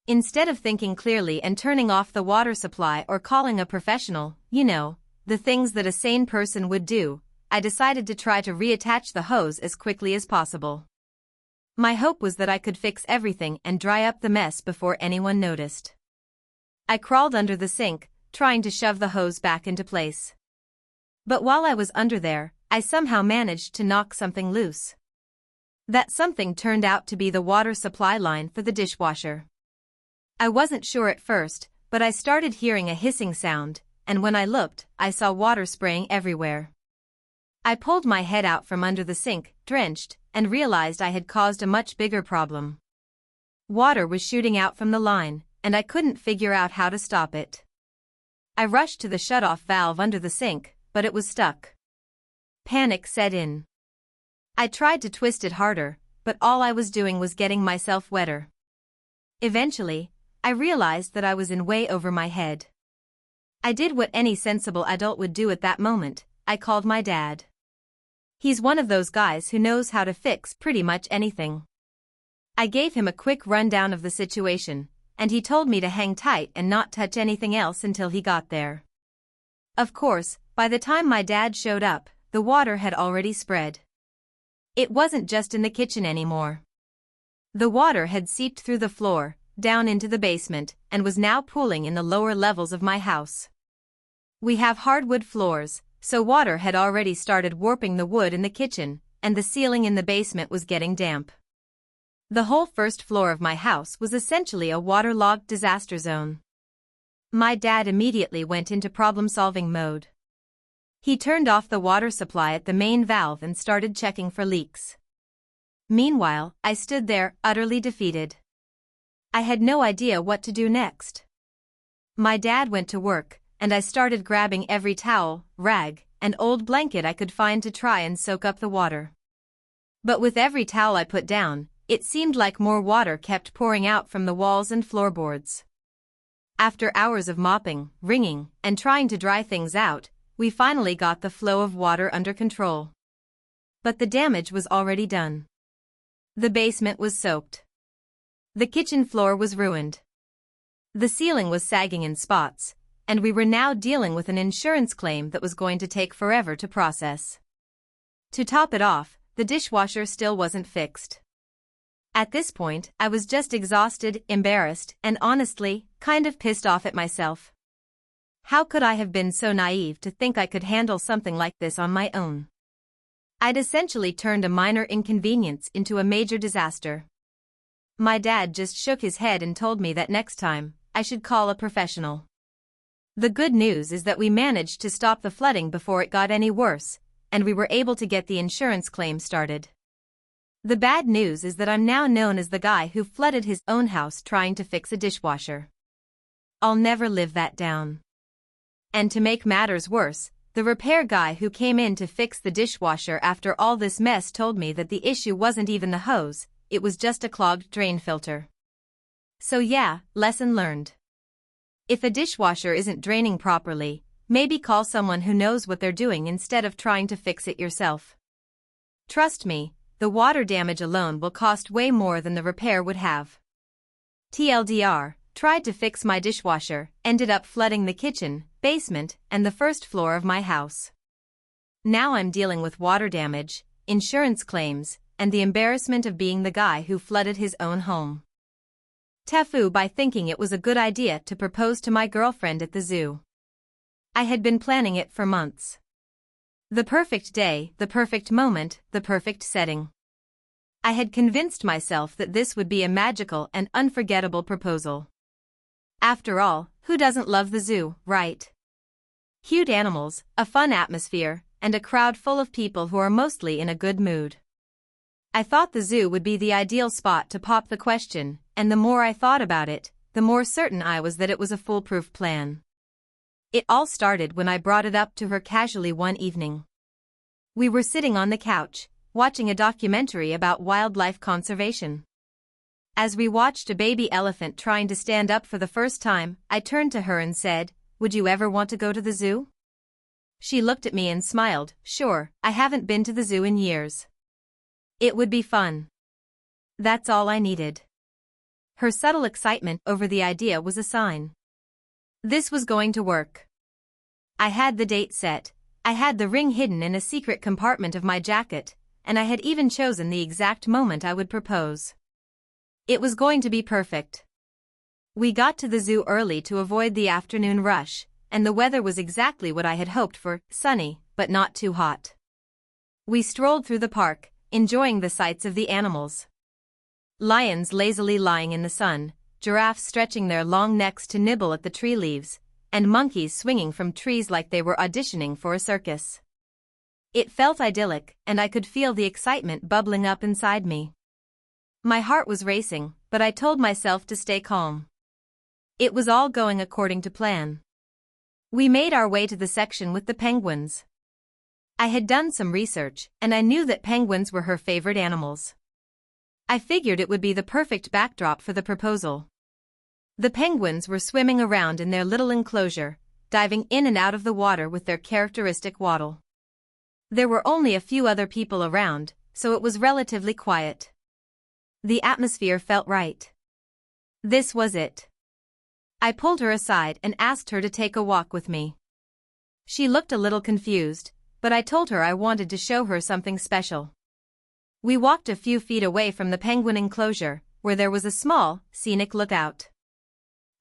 Instead of thinking clearly and turning off the water supply or calling a professional, the things that a sane person would do, I decided to try to reattach the hose as quickly as possible. My hope was that I could fix everything and dry up the mess before anyone noticed. I crawled under the sink, trying to shove the hose back into place. But while I was under there, I somehow managed to knock something loose. That something turned out to be the water supply line for the dishwasher. I wasn't sure at first, but I started hearing a hissing sound, and when I looked, I saw water spraying everywhere. I pulled my head out from under the sink, drenched, and realized I had caused a much bigger problem. Water was shooting out from the line, and I couldn't figure out how to stop it. I rushed to the shutoff valve under the sink, but it was stuck. Panic set in. I tried to twist it harder, but all I was doing was getting myself wetter. Eventually, I realized that I was in way over my head. I did what any sensible adult would do at that moment: I called my dad. He's one of those guys who knows how to fix pretty much anything. I gave him a quick rundown of the situation, and he told me to hang tight and not touch anything else until he got there. Of course, by the time my dad showed up, the water had already spread. It wasn't just in the kitchen anymore. The water had seeped through the floor, down into the basement, and was now pooling in the lower levels of my house. We have hardwood floors, so water had already started warping the wood in the kitchen, and the ceiling in the basement was getting damp. The whole first floor of my house was essentially a waterlogged disaster zone. My dad immediately went into problem-solving mode. He turned off the water supply at the main valve and started checking for leaks. Meanwhile, I stood there, utterly defeated. I had no idea what to do next. My dad went to work, and I started grabbing every towel, rag, and old blanket I could find to try and soak up the water. But with every towel I put down, it seemed like more water kept pouring out from the walls and floorboards. After hours of mopping, wringing, and trying to dry things out, we finally got the flow of water under control. But the damage was already done. The basement was soaked. The kitchen floor was ruined. The ceiling was sagging in spots, and we were now dealing with an insurance claim that was going to take forever to process. To top it off, the dishwasher still wasn't fixed. At this point, I was just exhausted, embarrassed, and honestly, kind of pissed off at myself. How could I have been so naive to think I could handle something like this on my own? I'd essentially turned a minor inconvenience into a major disaster. My dad just shook his head and told me that next time, I should call a professional. The good news is that we managed to stop the flooding before it got any worse, and we were able to get the insurance claim started. The bad news is that I'm now known as the guy who flooded his own house trying to fix a dishwasher. I'll never live that down. And to make matters worse, the repair guy who came in to fix the dishwasher after all this mess told me that the issue wasn't even the hose, it was just a clogged drain filter. So yeah, lesson learned. If a dishwasher isn't draining properly, maybe call someone who knows what they're doing instead of trying to fix it yourself. Trust me, the water damage alone will cost way more than the repair would have. TLDR, tried to fix my dishwasher, ended up flooding the kitchen, basement, and the first floor of my house. Now I'm dealing with water damage, insurance claims, and the embarrassment of being the guy who flooded his own home. TIFU by thinking it was a good idea to propose to my girlfriend at the zoo. I had been planning it for months. The perfect day, the perfect moment, the perfect setting. I had convinced myself that this would be a magical and unforgettable proposal. After all, who doesn't love the zoo, right? Cute animals, a fun atmosphere, and a crowd full of people who are mostly in a good mood. I thought the zoo would be the ideal spot to pop the question, and the more I thought about it, the more certain I was that it was a foolproof plan. It all started when I brought it up to her casually one evening. We were sitting on the couch, watching a documentary about wildlife conservation. As we watched a baby elephant trying to stand up for the first time, I turned to her and said, "Would you ever want to go to the zoo?" She looked at me and smiled, "Sure, I haven't been to the zoo in years. It would be fun." That's all I needed. Her subtle excitement over the idea was a sign. This was going to work. I had the date set, I had the ring hidden in a secret compartment of my jacket, and I had even chosen the exact moment I would propose. It was going to be perfect. We got to the zoo early to avoid the afternoon rush, and the weather was exactly what I had hoped for, sunny, but not too hot. We strolled through the park, enjoying the sights of the animals. Lions lazily lying in the sun, giraffes stretching their long necks to nibble at the tree leaves, and monkeys swinging from trees like they were auditioning for a circus. It felt idyllic, and I could feel the excitement bubbling up inside me. My heart was racing, but I told myself to stay calm. It was all going according to plan. We made our way to the section with the penguins. I had done some research, and I knew that penguins were her favorite animals. I figured it would be the perfect backdrop for the proposal. The penguins were swimming around in their little enclosure, diving in and out of the water with their characteristic waddle. There were only a few other people around, so it was relatively quiet. The atmosphere felt right. This was it. I pulled her aside and asked her to take a walk with me. She looked a little confused, but I told her I wanted to show her something special. We walked a few feet away from the penguin enclosure, where there was a small, scenic lookout.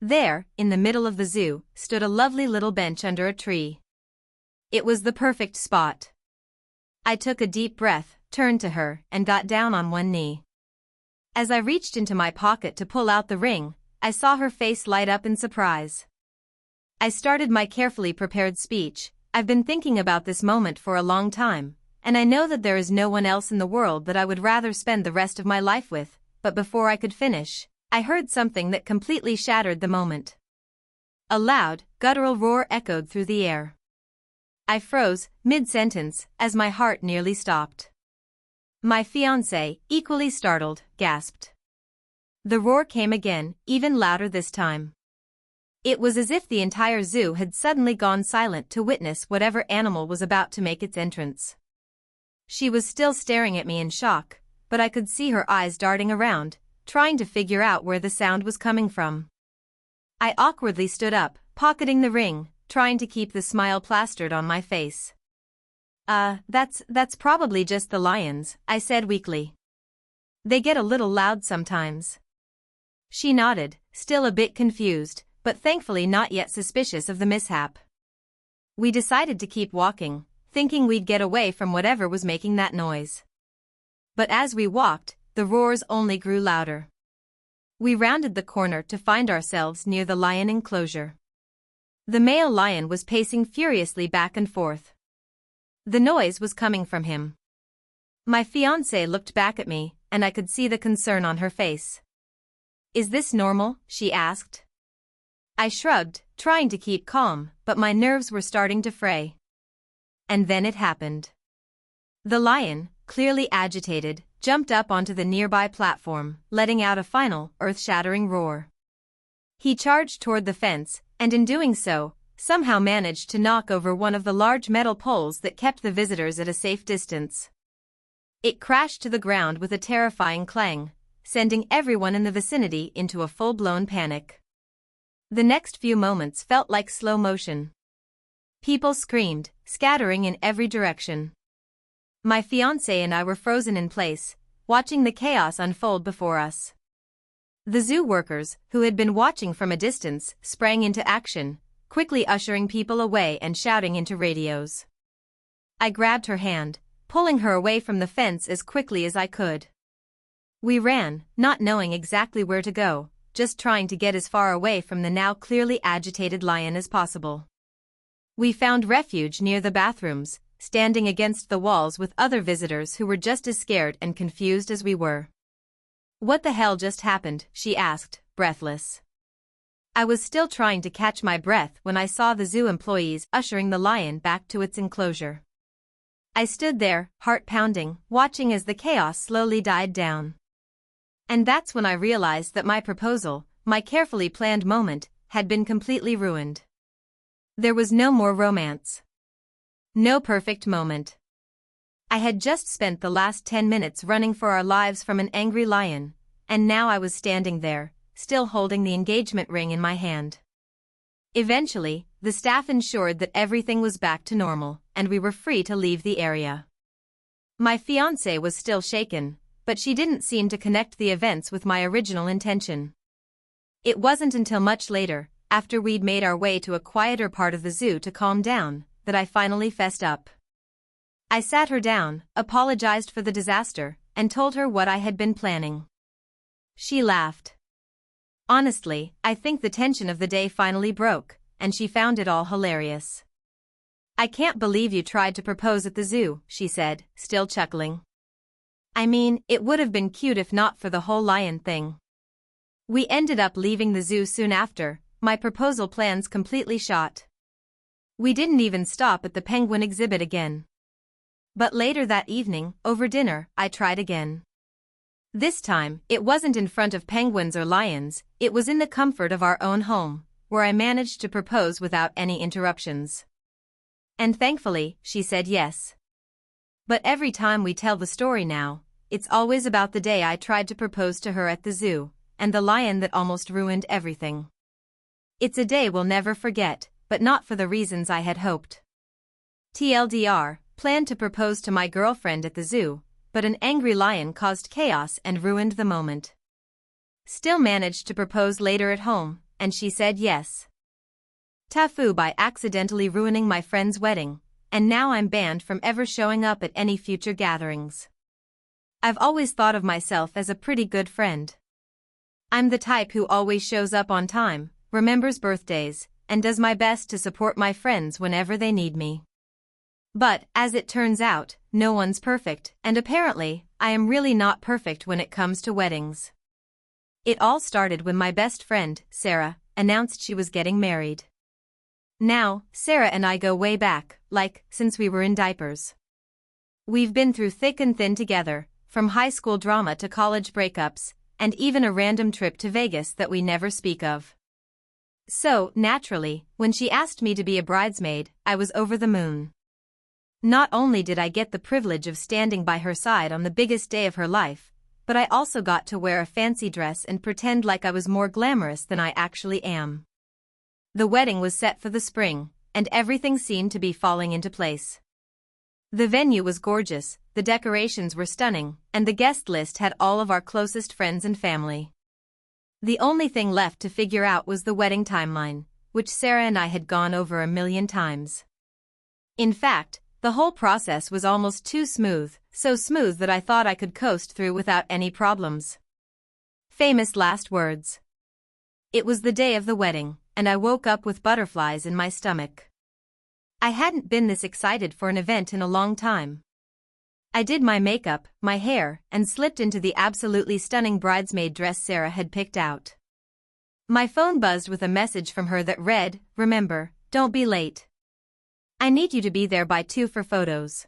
There, in the middle of the zoo, stood a lovely little bench under a tree. It was the perfect spot. I took a deep breath, turned to her, and got down on one knee. As I reached into my pocket to pull out the ring, I saw her face light up in surprise. I started my carefully prepared speech. I've been thinking about this moment for a long time, and I know that there is no one else in the world that I would rather spend the rest of my life with, but before I could finish, I heard something that completely shattered the moment. A loud, guttural roar echoed through the air. I froze, mid-sentence, as my heart nearly stopped. My fiancé, equally startled, gasped. The roar came again, even louder this time. It was as if the entire zoo had suddenly gone silent to witness whatever animal was about to make its entrance. She was still staring at me in shock, but I could see her eyes darting around, trying to figure out where the sound was coming from. I awkwardly stood up, pocketing the ring, trying to keep the smile plastered on my face. That's probably just the lions," I said weakly. "They get a little loud sometimes." She nodded, still a bit confused, but thankfully not yet suspicious of the mishap. We decided to keep walking, thinking we'd get away from whatever was making that noise. But as we walked, the roars only grew louder. We rounded the corner to find ourselves near the lion enclosure. The male lion was pacing furiously back and forth. The noise was coming from him. My fiancée looked back at me, and I could see the concern on her face. "Is this normal?" she asked. I shrugged, trying to keep calm, but my nerves were starting to fray. And then it happened. The lion, clearly agitated, jumped up onto the nearby platform, letting out a final, earth-shattering roar. He charged toward the fence, and in doing so, somehow managed to knock over one of the large metal poles that kept the visitors at a safe distance. It crashed to the ground with a terrifying clang, sending everyone in the vicinity into a full-blown panic. The next few moments felt like slow motion. People screamed, scattering in every direction. My fiancé and I were frozen in place, watching the chaos unfold before us. The zoo workers, who had been watching from a distance, sprang into action, quickly ushering people away and shouting into radios. I grabbed her hand, pulling her away from the fence as quickly as I could. We ran, not knowing exactly where to go, just trying to get as far away from the now clearly agitated lion as possible. We found refuge near the bathrooms, standing against the walls with other visitors who were just as scared and confused as we were. "What the hell just happened?" she asked, breathless. I was still trying to catch my breath when I saw the zoo employees ushering the lion back to its enclosure. I stood there, heart pounding, watching as the chaos slowly died down. And that's when I realized that my proposal, my carefully planned moment, had been completely ruined. There was no more romance. No perfect moment. I had just spent the last 10 minutes running for our lives from an angry lion, and now I was standing there, still holding the engagement ring in my hand. Eventually, the staff ensured that everything was back to normal, and we were free to leave the area. My fiancée was still shaken, but she didn't seem to connect the events with my original intention. It wasn't until much later, after we'd made our way to a quieter part of the zoo to calm down, that I finally fessed up. I sat her down, apologized for the disaster, and told her what I had been planning. She laughed. Honestly, I think the tension of the day finally broke, and she found it all hilarious. "I can't believe you tried to propose at the zoo," she said, still chuckling. "I mean, it would have been cute if not for the whole lion thing." We ended up leaving the zoo soon after, my proposal plans completely shot. We didn't even stop at the penguin exhibit again. But later that evening, over dinner, I tried again. This time, it wasn't in front of penguins or lions, it was in the comfort of our own home, where I managed to propose without any interruptions. And thankfully, she said yes. But every time we tell the story now, it's always about the day I tried to propose to her at the zoo, and the lion that almost ruined everything. It's a day we'll never forget, but not for the reasons I had hoped. TLDR, planned to propose to my girlfriend at the zoo, but an angry lion caused chaos and ruined the moment. Still managed to propose later at home, and she said yes. TIFU by accidentally ruining my friend's wedding, and now I'm banned from ever showing up at any future gatherings. I've always thought of myself as a pretty good friend. I'm the type who always shows up on time, remembers birthdays, and does my best to support my friends whenever they need me. But, as it turns out, no one's perfect, and apparently, I am really not perfect when it comes to weddings. It all started when my best friend, Sarah, announced she was getting married. Now, Sarah and I go way back, like, since we were in diapers. We've been through thick and thin together, from high school drama to college breakups, and even a random trip to Vegas that we never speak of. So, naturally, when she asked me to be a bridesmaid, I was over the moon. Not only did I get the privilege of standing by her side on the biggest day of her life, but I also got to wear a fancy dress and pretend like I was more glamorous than I actually am. The wedding was set for the spring, and everything seemed to be falling into place. The venue was gorgeous, the decorations were stunning, and the guest list had all of our closest friends and family. The only thing left to figure out was the wedding timeline, which Sarah and I had gone over 1,000,000 times. In fact, the whole process was almost too smooth, so smooth that I thought I could coast through without any problems. Famous last words. It was the day of the wedding, and I woke up with butterflies in my stomach. I hadn't been this excited for an event in a long time. I did my makeup, my hair, and slipped into the absolutely stunning bridesmaid dress Sarah had picked out. My phone buzzed with a message from her that read, "Remember, don't be late. I need you to be there by 2 for photos."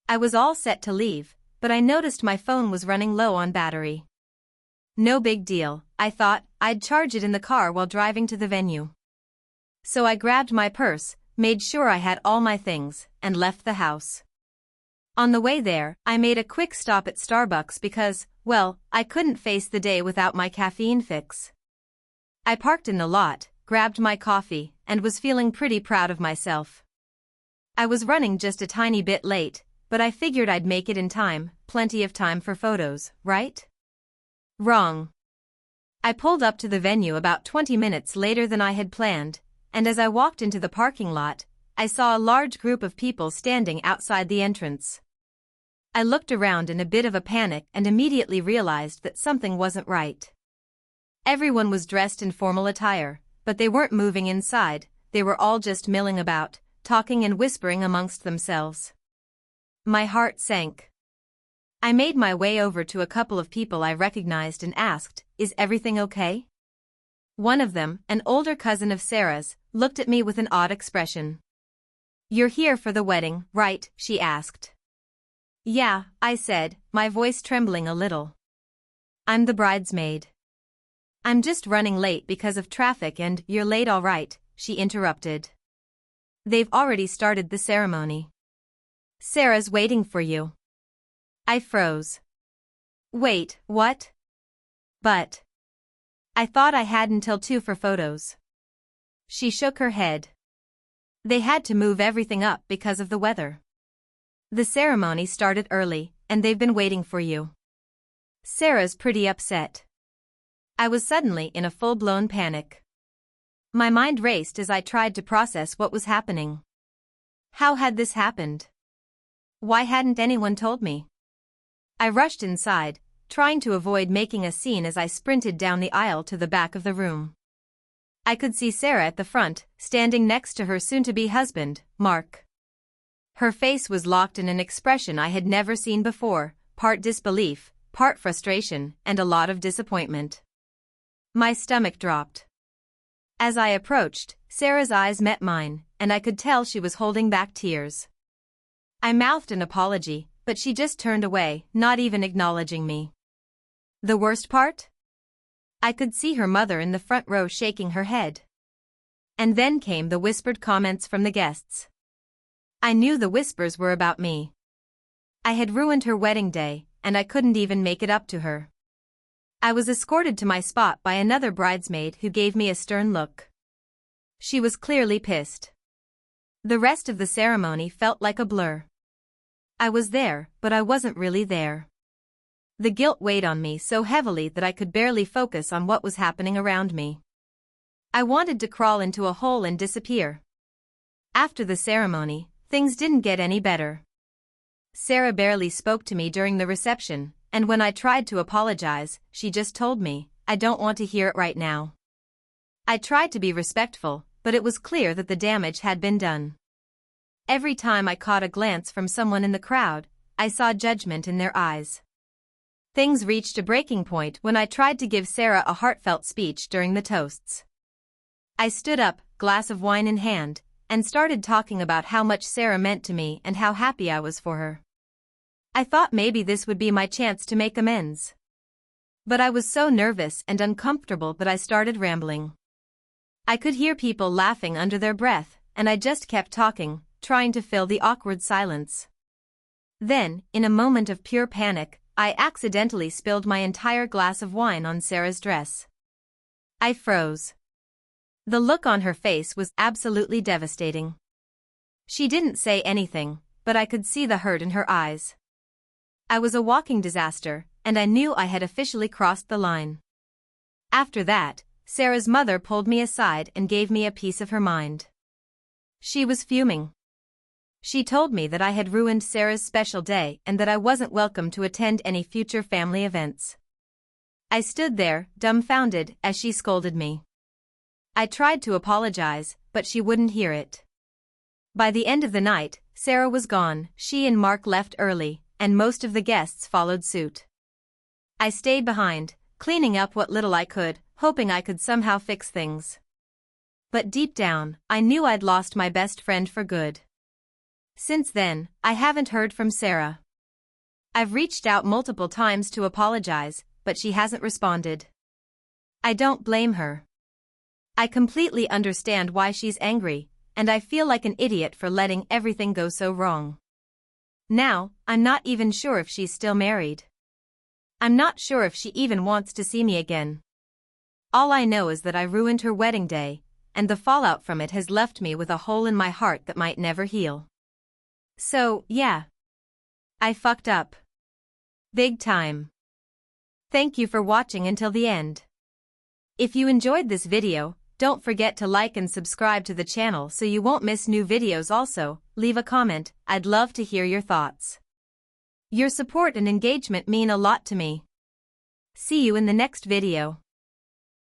I was all set to leave, but I noticed my phone was running low on battery. No big deal, I thought. I'd charge it in the car while driving to the venue. So I grabbed my purse, made sure I had all my things, and left the house. On the way there, I made a quick stop at Starbucks because, well, I couldn't face the day without my caffeine fix. I parked in the lot, grabbed my coffee, and was feeling pretty proud of myself. I was running just a tiny bit late, but I figured I'd make it in time, plenty of time for photos, right? Wrong. I pulled up to the venue about 20 minutes later than I had planned, and as I walked into the parking lot, I saw a large group of people standing outside the entrance. I looked around in a bit of a panic and immediately realized that something wasn't right. Everyone was dressed in formal attire, but they weren't moving inside, they were all just milling about, talking and whispering amongst themselves. My heart sank. I made my way over to a couple of people I recognized and asked, "Is everything okay?" One of them, an older cousin of Sarah's, looked at me with an odd expression. "You're here for the wedding, right?" she asked. "Yeah," I said, my voice trembling a little. "I'm the bridesmaid." "I'm just running late because of traffic and..." "You're late all right," she interrupted. "They've already started the ceremony. Sarah's waiting for you." I froze. "Wait, what?" "But I thought I had until 2 for photos." She shook her head. "They had to move everything up because of the weather. The ceremony started early, and they've been waiting for you." Sarah's pretty upset. I was suddenly in a full-blown panic. My mind raced as I tried to process what was happening. How had this happened? Why hadn't anyone told me? I rushed inside, trying to avoid making a scene as I sprinted down the aisle to the back of the room. I could see Sarah at the front, standing next to her soon-to-be husband, Mark. Her face was locked in an expression I had never seen before, part disbelief, part frustration, and a lot of disappointment. My stomach dropped. As I approached, Sarah's eyes met mine, and I could tell she was holding back tears. I mouthed an apology, but she just turned away, not even acknowledging me. The worst part? I could see her mother in the front row shaking her head. And then came the whispered comments from the guests. I knew the whispers were about me. I had ruined her wedding day, and I couldn't even make it up to her. I was escorted to my spot by another bridesmaid who gave me a stern look. She was clearly pissed. The rest of the ceremony felt like a blur. I was there, but I wasn't really there. The guilt weighed on me so heavily that I could barely focus on what was happening around me. I wanted to crawl into a hole and disappear. After the ceremony, things didn't get any better. Sarah barely spoke to me during the reception, and when I tried to apologize, she just told me, "I don't want to hear it right now." I tried to be respectful, but it was clear that the damage had been done. Every time I caught a glance from someone in the crowd, I saw judgment in their eyes. Things reached a breaking point when I tried to give Sarah a heartfelt speech during the toasts. I stood up, glass of wine in hand, and started talking about how much Sarah meant to me and how happy I was for her. I thought maybe this would be my chance to make amends. But I was so nervous and uncomfortable that I started rambling. I could hear people laughing under their breath, and I just kept talking, trying to fill the awkward silence. Then, in a moment of pure panic, I accidentally spilled my entire glass of wine on Sarah's dress. I froze. The look on her face was absolutely devastating. She didn't say anything, but I could see the hurt in her eyes. I was a walking disaster, and I knew I had officially crossed the line. After that, Sarah's mother pulled me aside and gave me a piece of her mind. She was fuming. She told me that I had ruined Sarah's special day and that I wasn't welcome to attend any future family events. I stood there, dumbfounded, as she scolded me. I tried to apologize, but she wouldn't hear it. By the end of the night, Sarah was gone, she and Mark left early, and most of the guests followed suit. I stayed behind, cleaning up what little I could, hoping I could somehow fix things. But deep down, I knew I'd lost my best friend for good. Since then, I haven't heard from Sarah. I've reached out multiple times to apologize, but she hasn't responded. I don't blame her. I completely understand why she's angry, and I feel like an idiot for letting everything go so wrong. Now, I'm not even sure if she's still married. I'm not sure if she even wants to see me again. All I know is that I ruined her wedding day, and the fallout from it has left me with a hole in my heart that might never heal. So, yeah. I fucked up. Big time. Thank you for watching until the end. If you enjoyed this video, don't forget to like and subscribe to the channel so you won't miss new videos. Also, leave a comment, I'd love to hear your thoughts. Your support and engagement mean a lot to me. See you in the next video.